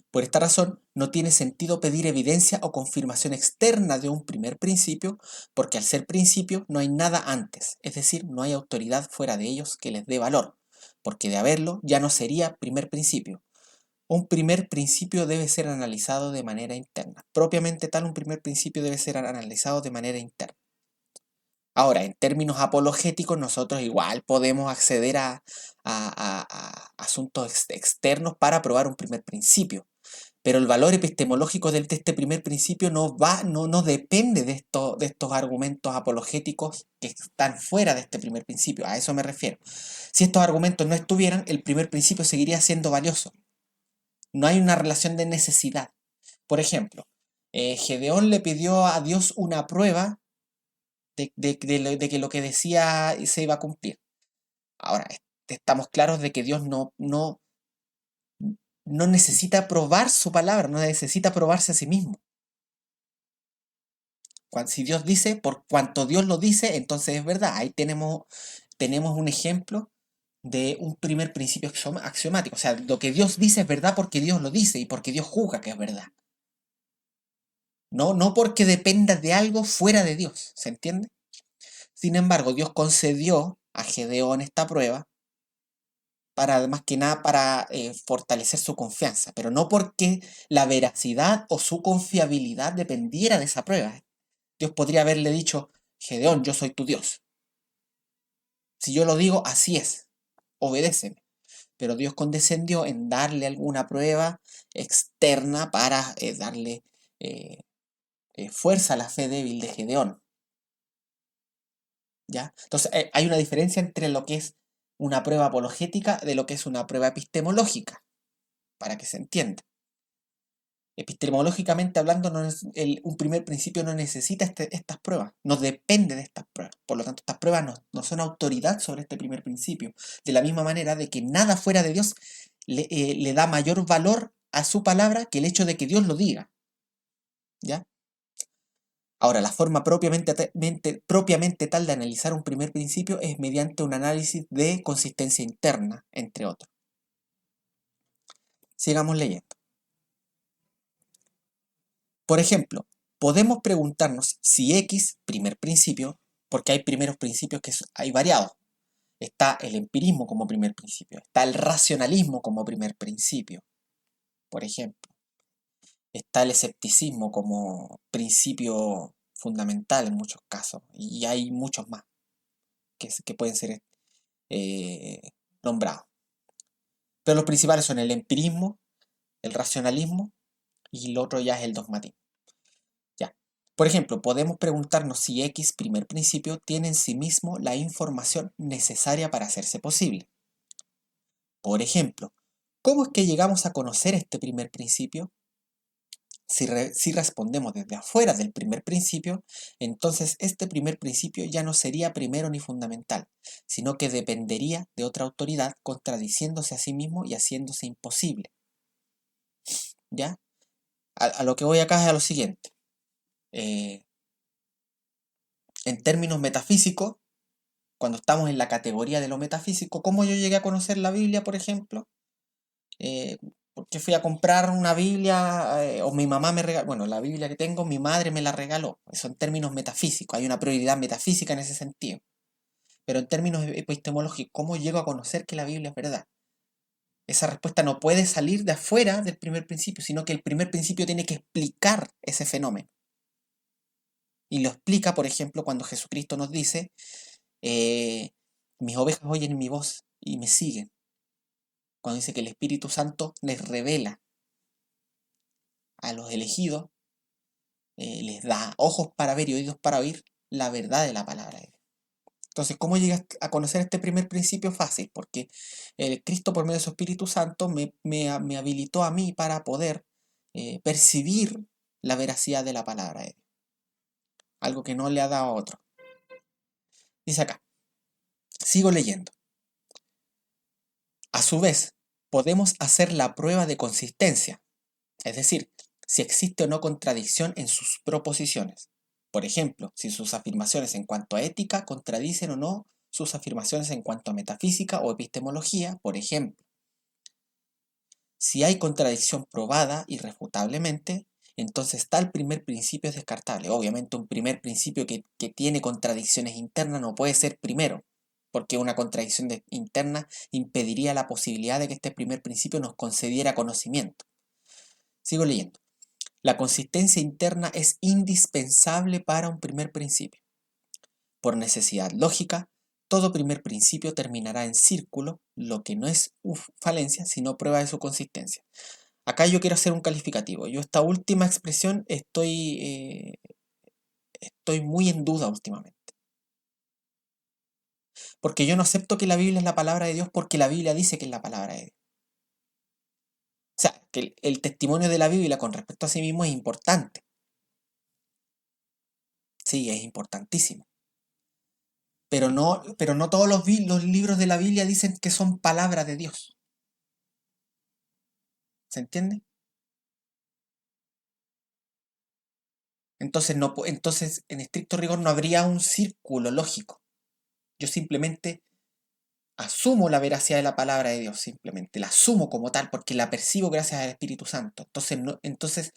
Por esta razón, no tiene sentido pedir evidencia o confirmación externa de un primer principio, porque al ser principio no hay nada antes, es decir, no hay autoridad fuera de ellos que les dé valor, porque de haberlo ya no sería primer principio. Un primer principio debe ser analizado de manera interna. Propiamente tal, un primer principio debe ser analizado de manera interna. Ahora, en términos apologéticos, nosotros igual podemos acceder a asuntos externos para probar un primer principio. Pero el valor epistemológico de este primer principio no depende de estos argumentos apologéticos que están fuera de este primer principio. A eso me refiero. Si estos argumentos no estuvieran, el primer principio seguiría siendo valioso. No hay una relación de necesidad. Por ejemplo, Gedeón le pidió a Dios una prueba de que lo que decía se iba a cumplir. Ahora, estamos claros de que Dios no necesita probar su palabra, no necesita probarse a sí mismo. Si Dios dice, por cuanto Dios lo dice, entonces es verdad. Ahí tenemos un ejemplo de un primer principio axiomático. O sea, lo que Dios dice es verdad porque Dios lo dice y porque Dios juzga que es verdad. No porque dependa de algo fuera de Dios, ¿se entiende? Sin embargo, Dios concedió a Gedeón esta prueba para, más que nada, para fortalecer su confianza, pero no porque la veracidad o su confiabilidad dependiera de esa prueba. Dios podría haberle dicho, Gedeón, yo soy tu Dios. Si yo lo digo, así es, obedéceme. Pero Dios condescendió en darle alguna prueba externa para darle fuerza a la fe débil de Gedeón. ¿Ya? Entonces, hay una diferencia entre lo que es una prueba apologética de lo que es una prueba epistemológica, para que se entienda. Epistemológicamente hablando, un primer principio no necesita estas pruebas, no depende de estas pruebas. Por lo tanto, estas pruebas no son autoridad sobre este primer principio. De la misma manera de que nada fuera de Dios le da mayor valor a su palabra que el hecho de que Dios lo diga. ¿Ya? Ahora, la forma propiamente tal de analizar un primer principio es mediante un análisis de consistencia interna, entre otros. Sigamos leyendo. Por ejemplo, podemos preguntarnos si X, primer principio, porque hay primeros principios hay variados. Está el empirismo como primer principio, está el racionalismo como primer principio, por ejemplo. Está el escepticismo como principio fundamental en muchos casos, y hay muchos más que pueden ser eh, nombrados. Pero los principales son el empirismo, el racionalismo y el otro ya es el dogmatismo. Ya. Por ejemplo, podemos preguntarnos si X, primer principio, tiene en sí mismo la información necesaria para hacerse posible. Por ejemplo, ¿cómo es que llegamos a conocer este primer principio? Si respondemos desde afuera del primer principio, entonces este primer principio ya no sería primero ni fundamental, sino que dependería de otra autoridad contradiciéndose a sí mismo y haciéndose imposible. ¿Ya? A lo que voy acá es a lo siguiente. En términos metafísicos, cuando estamos en la categoría de lo metafísico, ¿cómo yo llegué a conocer la Biblia, por ejemplo? Eh, Porque fui a comprar una Biblia, o mi mamá me regaló, bueno, la Biblia que tengo, mi madre me la regaló. Eso en términos metafísicos, hay una prioridad metafísica en ese sentido. Pero en términos epistemológicos, ¿cómo llego a conocer que la Biblia es verdad? Esa respuesta no puede salir de afuera del primer principio, sino que el primer principio tiene que explicar ese fenómeno. Y lo explica, por ejemplo, cuando Jesucristo nos dice, eh, mis ovejas oyen mi voz y me siguen. Cuando dice que el Espíritu Santo les revela a los elegidos, les da ojos para ver y oídos para oír la verdad de la palabra de Dios. Entonces, ¿cómo llegas a conocer este primer principio? Fácil, porque el Cristo por medio de su Espíritu Santo me habilitó a mí para poder percibir la veracidad de la palabra de Dios. Algo que no le ha dado a otro. Dice acá, sigo leyendo. A su vez, podemos hacer la prueba de consistencia, es decir, si existe o no contradicción en sus proposiciones. Por ejemplo, si sus afirmaciones en cuanto a ética contradicen o no sus afirmaciones en cuanto a metafísica o epistemología, por ejemplo. Si hay contradicción probada irrefutablemente, entonces tal primer principio es descartable. Obviamente un primer principio que tiene contradicciones internas no puede ser primero, porque una contradicción interna impediría la posibilidad de que este primer principio nos concediera conocimiento. Sigo leyendo. La consistencia interna es indispensable para un primer principio. Por necesidad lógica, todo primer principio terminará en círculo, lo que no es falencia, sino prueba de su consistencia. Acá yo quiero hacer un calificativo. Yo esta última expresión estoy muy en duda últimamente. Porque yo no acepto que la Biblia es la palabra de Dios porque la Biblia dice que es la palabra de Dios. O sea, que el testimonio de la Biblia con respecto a sí mismo es importante. Sí, es importantísimo. Pero no todos los libros de la Biblia dicen que son palabra de Dios. ¿Se entiende? Entonces, entonces, en estricto rigor, no habría un círculo lógico. Yo simplemente asumo la veracidad de la palabra de Dios, simplemente. La asumo como tal, porque la percibo gracias al Espíritu Santo. Entonces,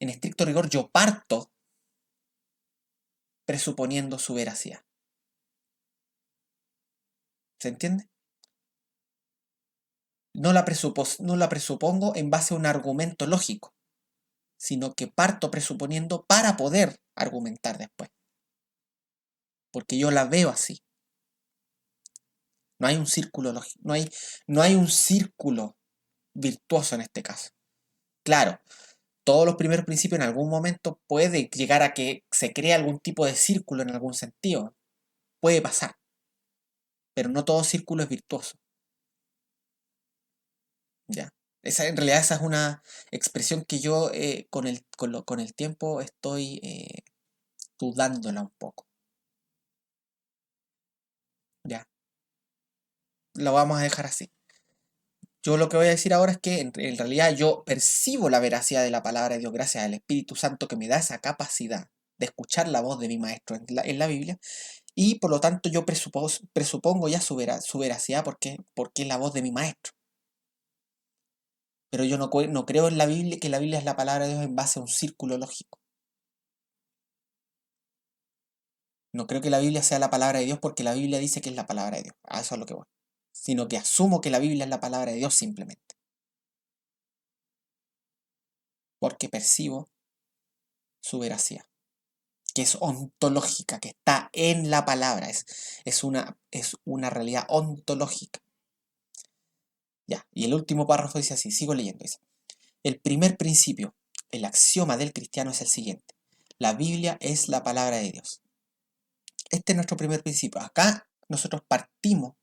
en estricto rigor, yo parto presuponiendo su veracidad. ¿Se entiende? No la presupongo en base a un argumento lógico, sino que parto presuponiendo para poder argumentar después. Porque yo la veo así. No hay un círculo lógico, no hay un círculo virtuoso en este caso. Claro, todos los primeros principios en algún momento puede llegar a que se cree algún tipo de círculo en algún sentido. Puede pasar, pero no todo círculo es virtuoso. ¿Ya? En realidad esa es una expresión que yo con el tiempo estoy dudándola un poco. ¿Ya? Lo vamos a dejar así. Yo lo que voy a decir ahora es que en realidad yo percibo la veracidad de la palabra de Dios gracias al Espíritu Santo que me da esa capacidad de escuchar la voz de mi maestro en la Biblia y por lo tanto yo presupongo ya su veracidad porque es la voz de mi maestro. Pero yo no creo en la Biblia que la Biblia es la palabra de Dios en base a un círculo lógico. No creo que la Biblia sea la palabra de Dios porque la Biblia dice que es la palabra de Dios. A eso es lo que voy. Sino que asumo que la Biblia es la palabra de Dios simplemente. Porque percibo su veracidad, que es ontológica, que está en la palabra. Es una realidad ontológica. Ya, y el último párrafo dice así, sigo leyendo. Dice, el primer principio, el axioma del cristiano es el siguiente. La Biblia es la palabra de Dios. Este es nuestro primer principio. Acá nosotros partimos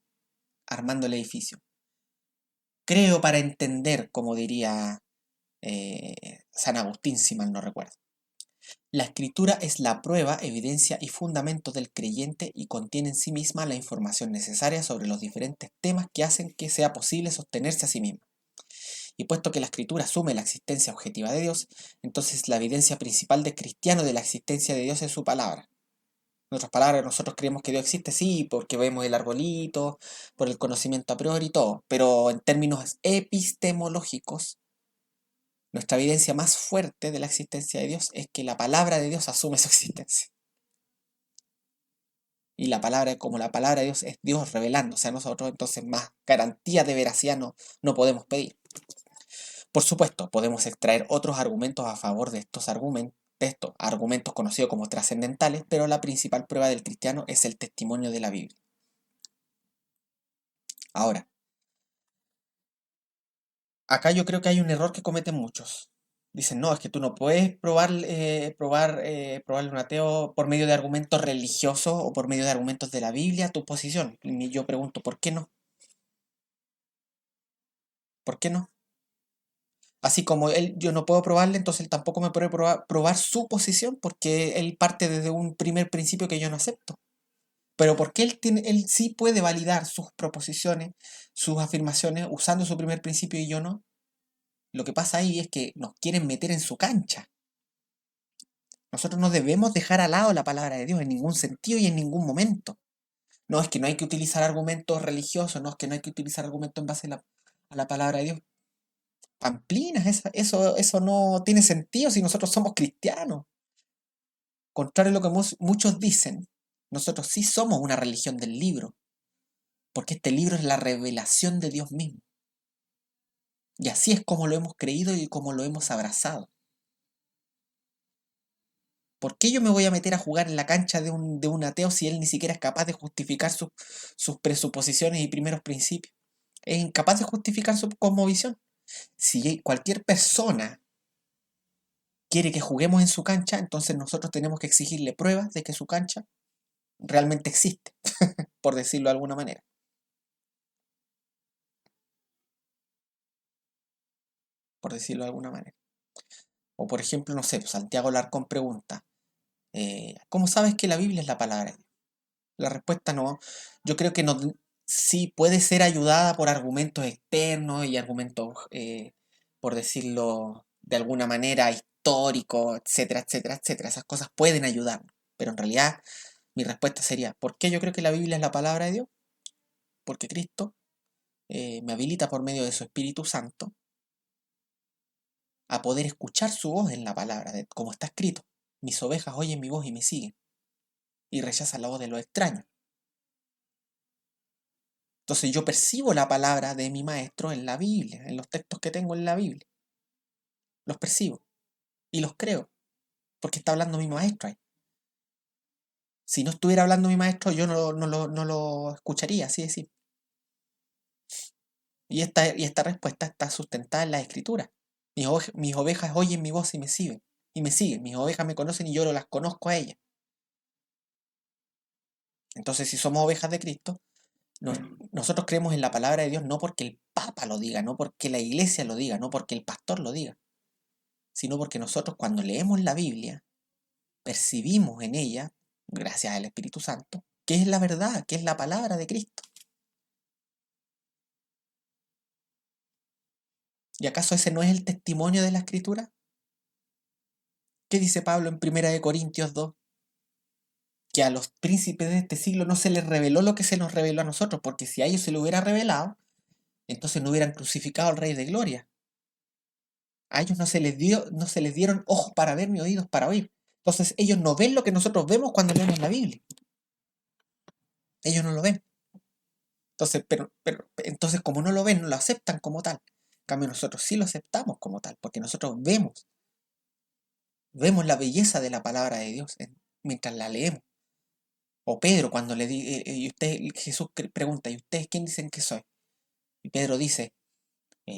armando el edificio. Creo para entender, como diría San Agustín, si mal no recuerdo. La escritura es la prueba, evidencia y fundamento del creyente y contiene en sí misma la información necesaria sobre los diferentes temas que hacen que sea posible sostenerse a sí misma. Y puesto que la escritura asume la existencia objetiva de Dios, entonces la evidencia principal del cristiano de la existencia de Dios es su palabra. En otras palabras, nosotros creemos que Dios existe, sí, porque vemos el arbolito, por el conocimiento a priori y todo, pero en términos epistemológicos, nuestra evidencia más fuerte de la existencia de Dios es que la palabra de Dios asume su existencia. Y como la palabra de Dios es Dios revelándose a nosotros, entonces más garantía de veracidad no podemos pedir. Por supuesto, podemos extraer otros argumentos a favor de estos argumentos conocidos como trascendentales, pero la principal prueba del cristiano es el testimonio de la Biblia. Ahora, acá yo creo que hay un error que cometen muchos. Dicen, no, es que tú no puedes probarle a un ateo por medio de argumentos religiosos o por medio de argumentos de la Biblia tu posición. Y yo pregunto, ¿por qué no? ¿Por qué no? Así como yo no puedo probarle, entonces él tampoco me puede probar su posición porque él parte desde un primer principio que yo no acepto. Pero porque él sí puede validar sus proposiciones, sus afirmaciones usando su primer principio y yo no. Lo que pasa ahí es que nos quieren meter en su cancha. Nosotros no debemos dejar al lado la palabra de Dios en ningún sentido y en ningún momento. No es que no hay que utilizar argumentos religiosos, no es que no hay que utilizar argumentos en base a la palabra de Dios. Pamplinas, eso no tiene sentido si nosotros somos cristianos. Contrario a lo que muchos dicen, nosotros sí somos una religión del libro, porque este libro es la revelación de Dios mismo. Y así es como lo hemos creído y como lo hemos abrazado. ¿Por qué yo me voy a meter a jugar en la cancha de un ateo si él ni siquiera es capaz de justificar sus presuposiciones y primeros principios? Es incapaz de justificar su cosmovisión. Si cualquier persona quiere que juguemos en su cancha, entonces nosotros tenemos que exigirle pruebas de que su cancha realmente existe, por decirlo de alguna manera. Por decirlo de alguna manera. O por ejemplo, no sé, Santiago Larcón pregunta, ¿cómo sabes que la Biblia es la palabra de Dios? La respuesta no. Yo creo que no, sí puede ser ayudada por argumentos externos y argumentos, por decirlo de alguna manera, históricos, etcétera, etcétera, etcétera. Esas cosas pueden ayudarnos. Pero en realidad mi respuesta sería, ¿por qué yo creo que la Biblia es la palabra de Dios? Porque Cristo me habilita por medio de su Espíritu Santo a poder escuchar su voz en la palabra, como está escrito. Mis ovejas oyen mi voz y me siguen, y rechazan la voz de los extraños. Entonces yo percibo la palabra de mi maestro en la Biblia, en los textos que tengo en la Biblia. Los percibo y los creo, porque está hablando mi maestro ahí. Si no estuviera hablando mi maestro, yo no lo escucharía, así de simple. Y esta respuesta está sustentada en la Escritura. Mis ovejas oyen mi voz y me siguen. Y me siguen. Mis ovejas me conocen y yo no las conozco a ellas. Entonces, si somos ovejas de Cristo, nosotros creemos en la palabra de Dios no porque el Papa lo diga, no porque la iglesia lo diga, no porque el pastor lo diga, sino porque nosotros cuando leemos la Biblia, percibimos en ella, gracias al Espíritu Santo, que es la verdad, que es la palabra de Cristo. ¿Y acaso ese no es el testimonio de la Escritura? ¿Qué dice Pablo en 1 Corintios 2? Que a los príncipes de este siglo no se les reveló lo que se nos reveló a nosotros, porque si a ellos se les hubiera revelado, entonces no hubieran crucificado al Rey de Gloria. A ellos no se les dieron ojos para ver ni oídos para oír. Entonces ellos no ven lo que nosotros vemos cuando leemos la Biblia. Ellos no lo ven. Entonces como no lo ven, no lo aceptan como tal. En cambio nosotros sí lo aceptamos como tal, porque nosotros vemos la belleza de la palabra de Dios mientras la leemos. O Pedro cuando le dice, Jesús pregunta, ¿y ustedes quién dicen que soy? Y Pedro dice,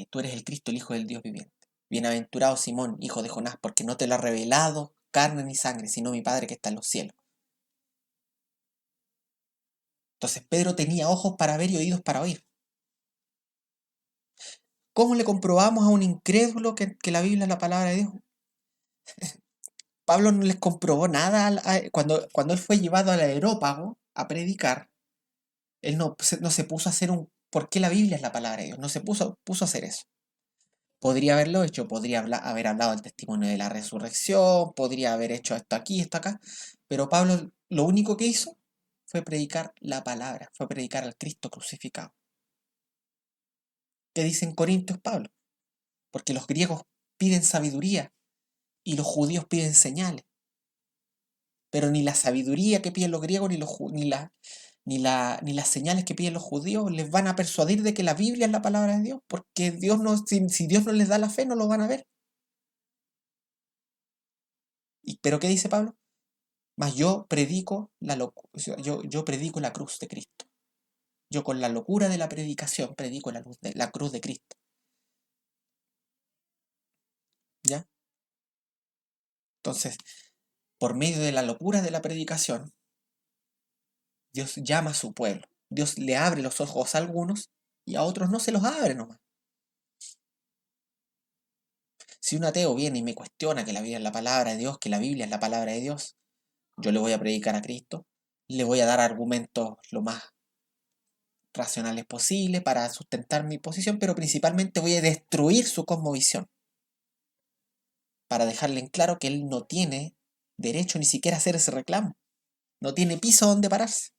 tú eres el Cristo, el Hijo del Dios viviente. Bienaventurado Simón, hijo de Jonás, porque no te lo ha revelado carne ni sangre, sino mi Padre que está en los cielos. Entonces Pedro tenía ojos para ver y oídos para oír. ¿Cómo le comprobamos a un incrédulo que la Biblia es la palabra de Dios? Pablo no les comprobó nada cuando él fue llevado al Areópago a predicar. Él no se puso a hacer ¿por qué la Biblia es la palabra de Dios? No se puso a hacer eso. Podría haberlo hecho, podría haber hablado del testimonio de la resurrección, podría haber hecho esto aquí, esto acá, pero Pablo lo único que hizo fue predicar la palabra, fue predicar al Cristo crucificado. ¿Qué dice en Corintios Pablo? Porque los griegos piden sabiduría y los judíos piden señales, pero ni la sabiduría que piden los griegos ni las señales que piden los judíos les van a persuadir de que la Biblia es la palabra de Dios, porque si Dios no les da la fe, no lo van a ver. ¿Pero qué dice Pablo? Mas yo predico yo predico la cruz de Cristo. Yo con la locura de la predicación predico la cruz de Cristo. ¿Ya? Entonces, por medio de la locura de la predicación, Dios llama a su pueblo. Dios le abre los ojos a algunos y a otros no se los abre nomás. Si un ateo viene y me cuestiona que la Biblia es la palabra de Dios, que la Biblia es la palabra de Dios, yo le voy a predicar a Cristo, le voy a dar argumentos lo más racionales posible para sustentar mi posición, pero principalmente voy a destruir su cosmovisión para dejarle en claro que él no tiene derecho ni siquiera a hacer ese reclamo, no tiene piso donde pararse.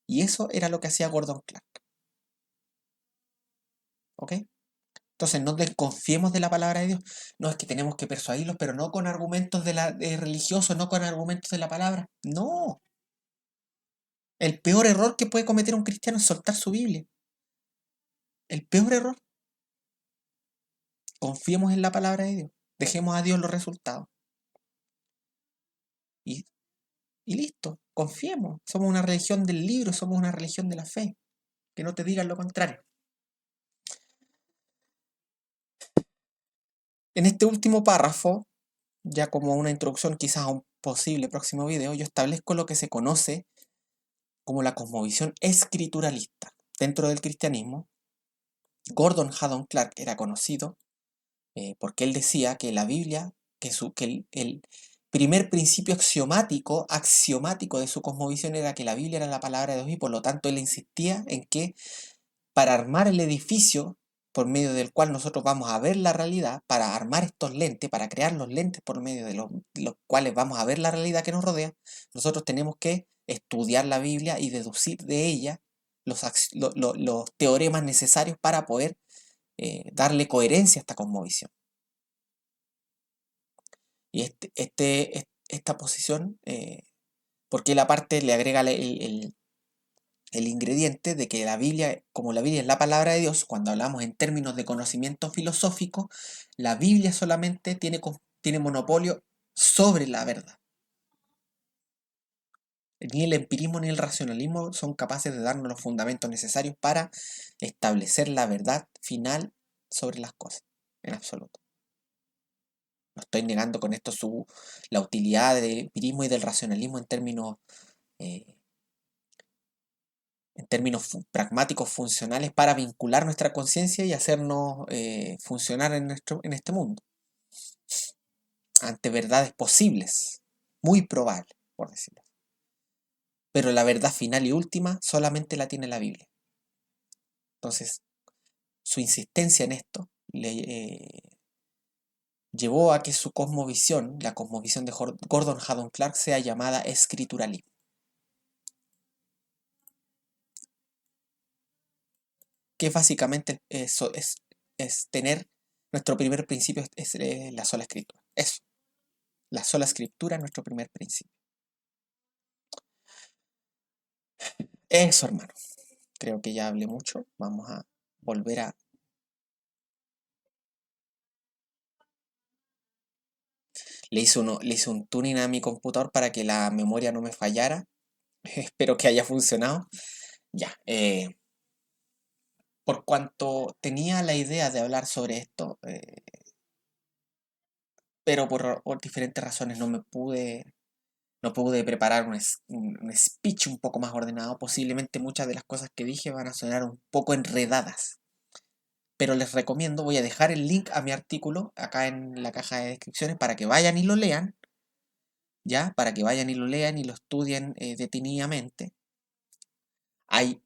Y eso era lo que hacía Gordon Clark. ¿Ok? Entonces no desconfiemos de la palabra de Dios. No es que tenemos que persuadirlos, pero no con argumentos religiosos, no con argumentos de la palabra. No. El peor error que puede cometer un cristiano es soltar su Biblia. El peor error. Confiemos en la palabra de Dios. Dejemos a Dios los resultados. Y, y listo. Confiemos. Somos una religión del libro, somos una religión de la fe. Que no te digan lo contrario. En este último párrafo, ya como una introducción quizás a un posible próximo video, yo establezco lo que se conoce como la cosmovisión escrituralista. Dentro del cristianismo, Gordon Haddon Clark era conocido porque él decía que la Biblia, que el primer principio axiomático de su cosmovisión era que la Biblia era la palabra de Dios y por lo tanto él insistía en que para armar el edificio por medio del cual nosotros vamos a ver la realidad, para armar estos lentes, para crear los lentes por medio de los cuales vamos a ver la realidad que nos rodea, nosotros tenemos que estudiar la Biblia y deducir de ella los teoremas necesarios para poder darle coherencia a esta cosmovisión. Y esta posición, porque él aparte le agrega el ingrediente de que la Biblia, como la Biblia es la palabra de Dios, cuando hablamos en términos de conocimiento filosófico, la Biblia solamente tiene monopolio sobre la verdad. Ni el empirismo ni el racionalismo son capaces de darnos los fundamentos necesarios para establecer la verdad final sobre las cosas, en absoluto. No estoy negando con esto la utilidad del empirismo y del racionalismo eh, en términos pragmáticos, funcionales, para vincular nuestra conciencia y hacernos funcionar en este mundo, ante verdades posibles, muy probables, por decirlo. Pero la verdad final y última solamente la tiene la Biblia. Entonces, su insistencia en esto llevó a que su cosmovisión, la cosmovisión de Gordon Haddon Clark, sea llamada escrituralismo. Que básicamente eso es tener nuestro primer principio es la sola escritura. Eso. La sola escritura es nuestro primer principio. Eso, hermano. Creo que ya hablé mucho. Vamos a volver a... le hice un tuning a mi computador para que la memoria no me fallara. Espero que haya funcionado. Ya. Por cuanto tenía la idea de hablar sobre esto, pero por diferentes razones no pude preparar un speech un poco más ordenado. Posiblemente muchas de las cosas que dije van a sonar un poco enredadas. Pero les recomiendo, voy a dejar el link a mi artículo acá en la caja de descripciones para que vayan y lo lean, ¿ya? Para que vayan y lo lean y lo estudien detenidamente. Hay,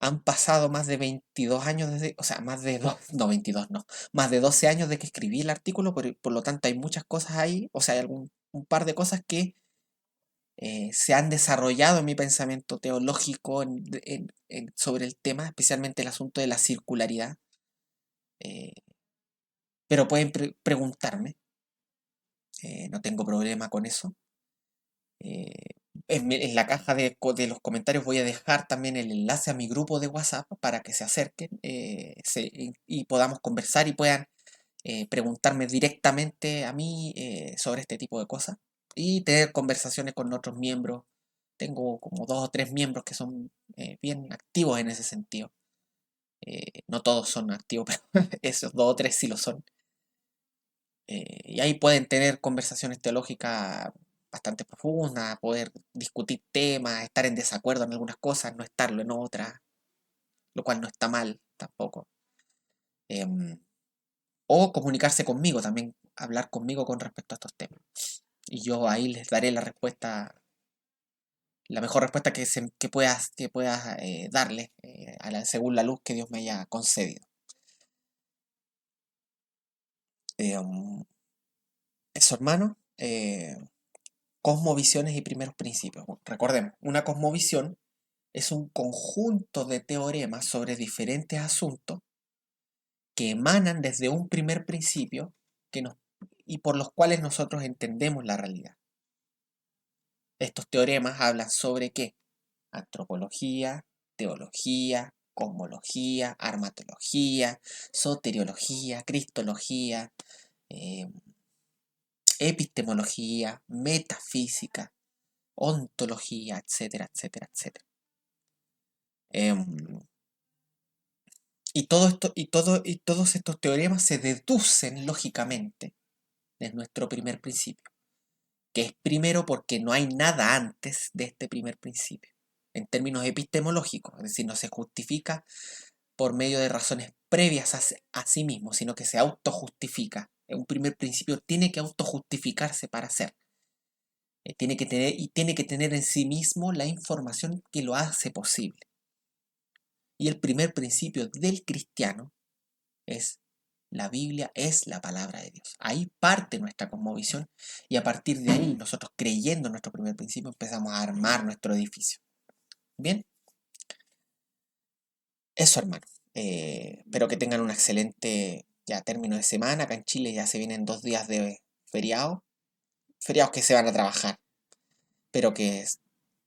Han pasado más de 22 años desde, o sea, más de dos, no 22, no, más de 12 años de que escribí el artículo, por lo tanto hay muchas cosas ahí, o sea, hay un par de cosas que se han desarrollado en mi pensamiento teológico sobre el tema, especialmente el asunto de la circularidad. eh, pero pueden preguntarme, no tengo problema con eso. Eh, en la caja de los comentarios voy a dejar también el enlace a mi grupo de WhatsApp para que se acerquen y podamos conversar y puedan preguntarme directamente a mí sobre este tipo de cosas y tener conversaciones con otros miembros. Tengo como dos o tres miembros que son bien activos en ese sentido. No todos son activos, pero esos dos o tres sí lo son. Y ahí pueden tener conversaciones teológicas bastante profundas, poder discutir temas, estar en desacuerdo en algunas cosas, no estarlo en otras, lo cual no está mal tampoco. Em, o comunicarse conmigo también, hablar conmigo con respecto a estos temas. Y yo ahí les daré la respuesta, la mejor respuesta que puedas darles según la luz que Dios me haya concedido. Eso, hermano. Cosmovisiones y primeros principios. Bueno, recordemos, una cosmovisión es un conjunto de teoremas sobre diferentes asuntos que emanan desde un primer principio y por los cuales nosotros entendemos la realidad. Estos teoremas hablan sobre qué: antropología, teología, cosmología, armatología, soteriología, cristología, eh, epistemología, metafísica, ontología, etcétera, etcétera, etcétera. Em, y todos estos teoremas se deducen lógicamente de nuestro primer principio, que es primero porque no hay nada antes de este primer principio, en términos epistemológicos, es decir, no se justifica por medio de razones previas a sí mismo, sino que se autojustifica. Un primer principio tiene que autojustificarse para ser. Tiene que tener en sí mismo la información que lo hace posible. Y el primer principio del cristiano es: la Biblia es la palabra de Dios. Ahí parte nuestra cosmovisión y a partir de ahí, nosotros creyendo en nuestro primer principio, empezamos a armar nuestro edificio. Bien, eso, hermano. Espero que tengan un excelente ya término de semana. Acá en Chile ya se vienen 2 días de feriado. Feriados que se van a trabajar, pero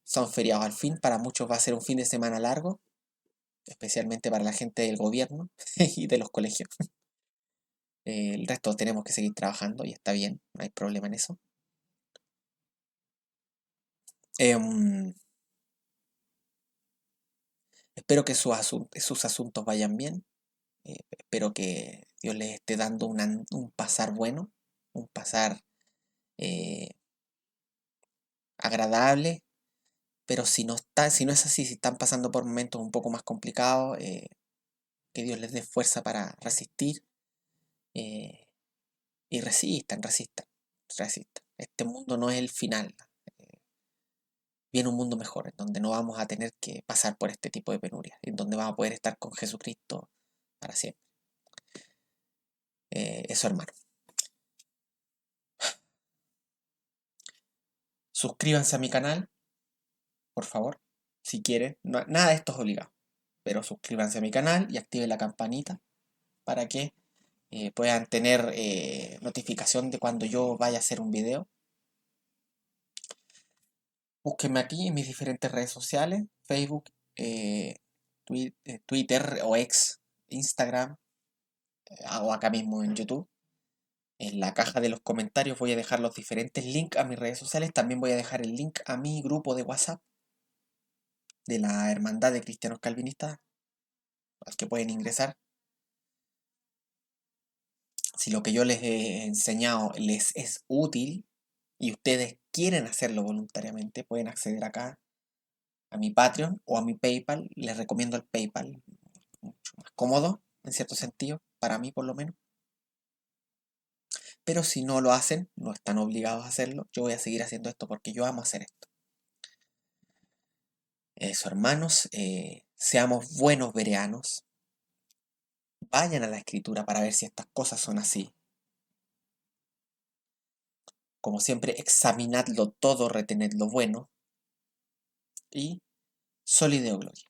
son feriados al fin. Para muchos va a ser un fin de semana largo, especialmente para la gente del gobierno y de los colegios. El resto tenemos que seguir trabajando y está bien, no hay problema en eso. Em, Espero que sus asuntos vayan bien. Espero que Dios les esté dando un pasar bueno, un pasar eh, agradable. Pero si no es así, si están pasando por momentos un poco más complicados, que Dios les dé fuerza para resistir eh, y resistan. Este mundo no es el final. eh, Viene un mundo mejor, en donde no vamos a tener que pasar por este tipo de penurias, en donde vamos a poder estar con Jesucristo para siempre. Eso, hermano. Suscríbanse a mi canal, por favor, si quieren. Nada de esto es obligado, pero suscríbanse a mi canal y activen la campanita para que puedan tener notificación de cuando yo vaya a hacer un video. Búsquenme aquí en mis diferentes redes sociales, Facebook, eh, Twitter o X, Instagram, o acá mismo en YouTube. En la caja de los comentarios voy a dejar los diferentes links a mis redes sociales. También voy a dejar el link a mi grupo de WhatsApp de la Hermandad de Cristianos Calvinistas, al que pueden ingresar. Si lo que yo les he enseñado les es útil y ustedes quieren hacerlo voluntariamente, pueden acceder acá a mi Patreon o a mi PayPal. Les recomiendo el PayPal, mucho más cómodo en cierto sentido, para mí por lo menos. Pero si no lo hacen, no están obligados a hacerlo. Yo voy a seguir haciendo esto porque yo amo hacer esto. Eso, hermanos, seamos buenos bereanos. Vayan a la escritura para ver si estas cosas son así. Como siempre, examinadlo todo, retened lo bueno y solideo gloria.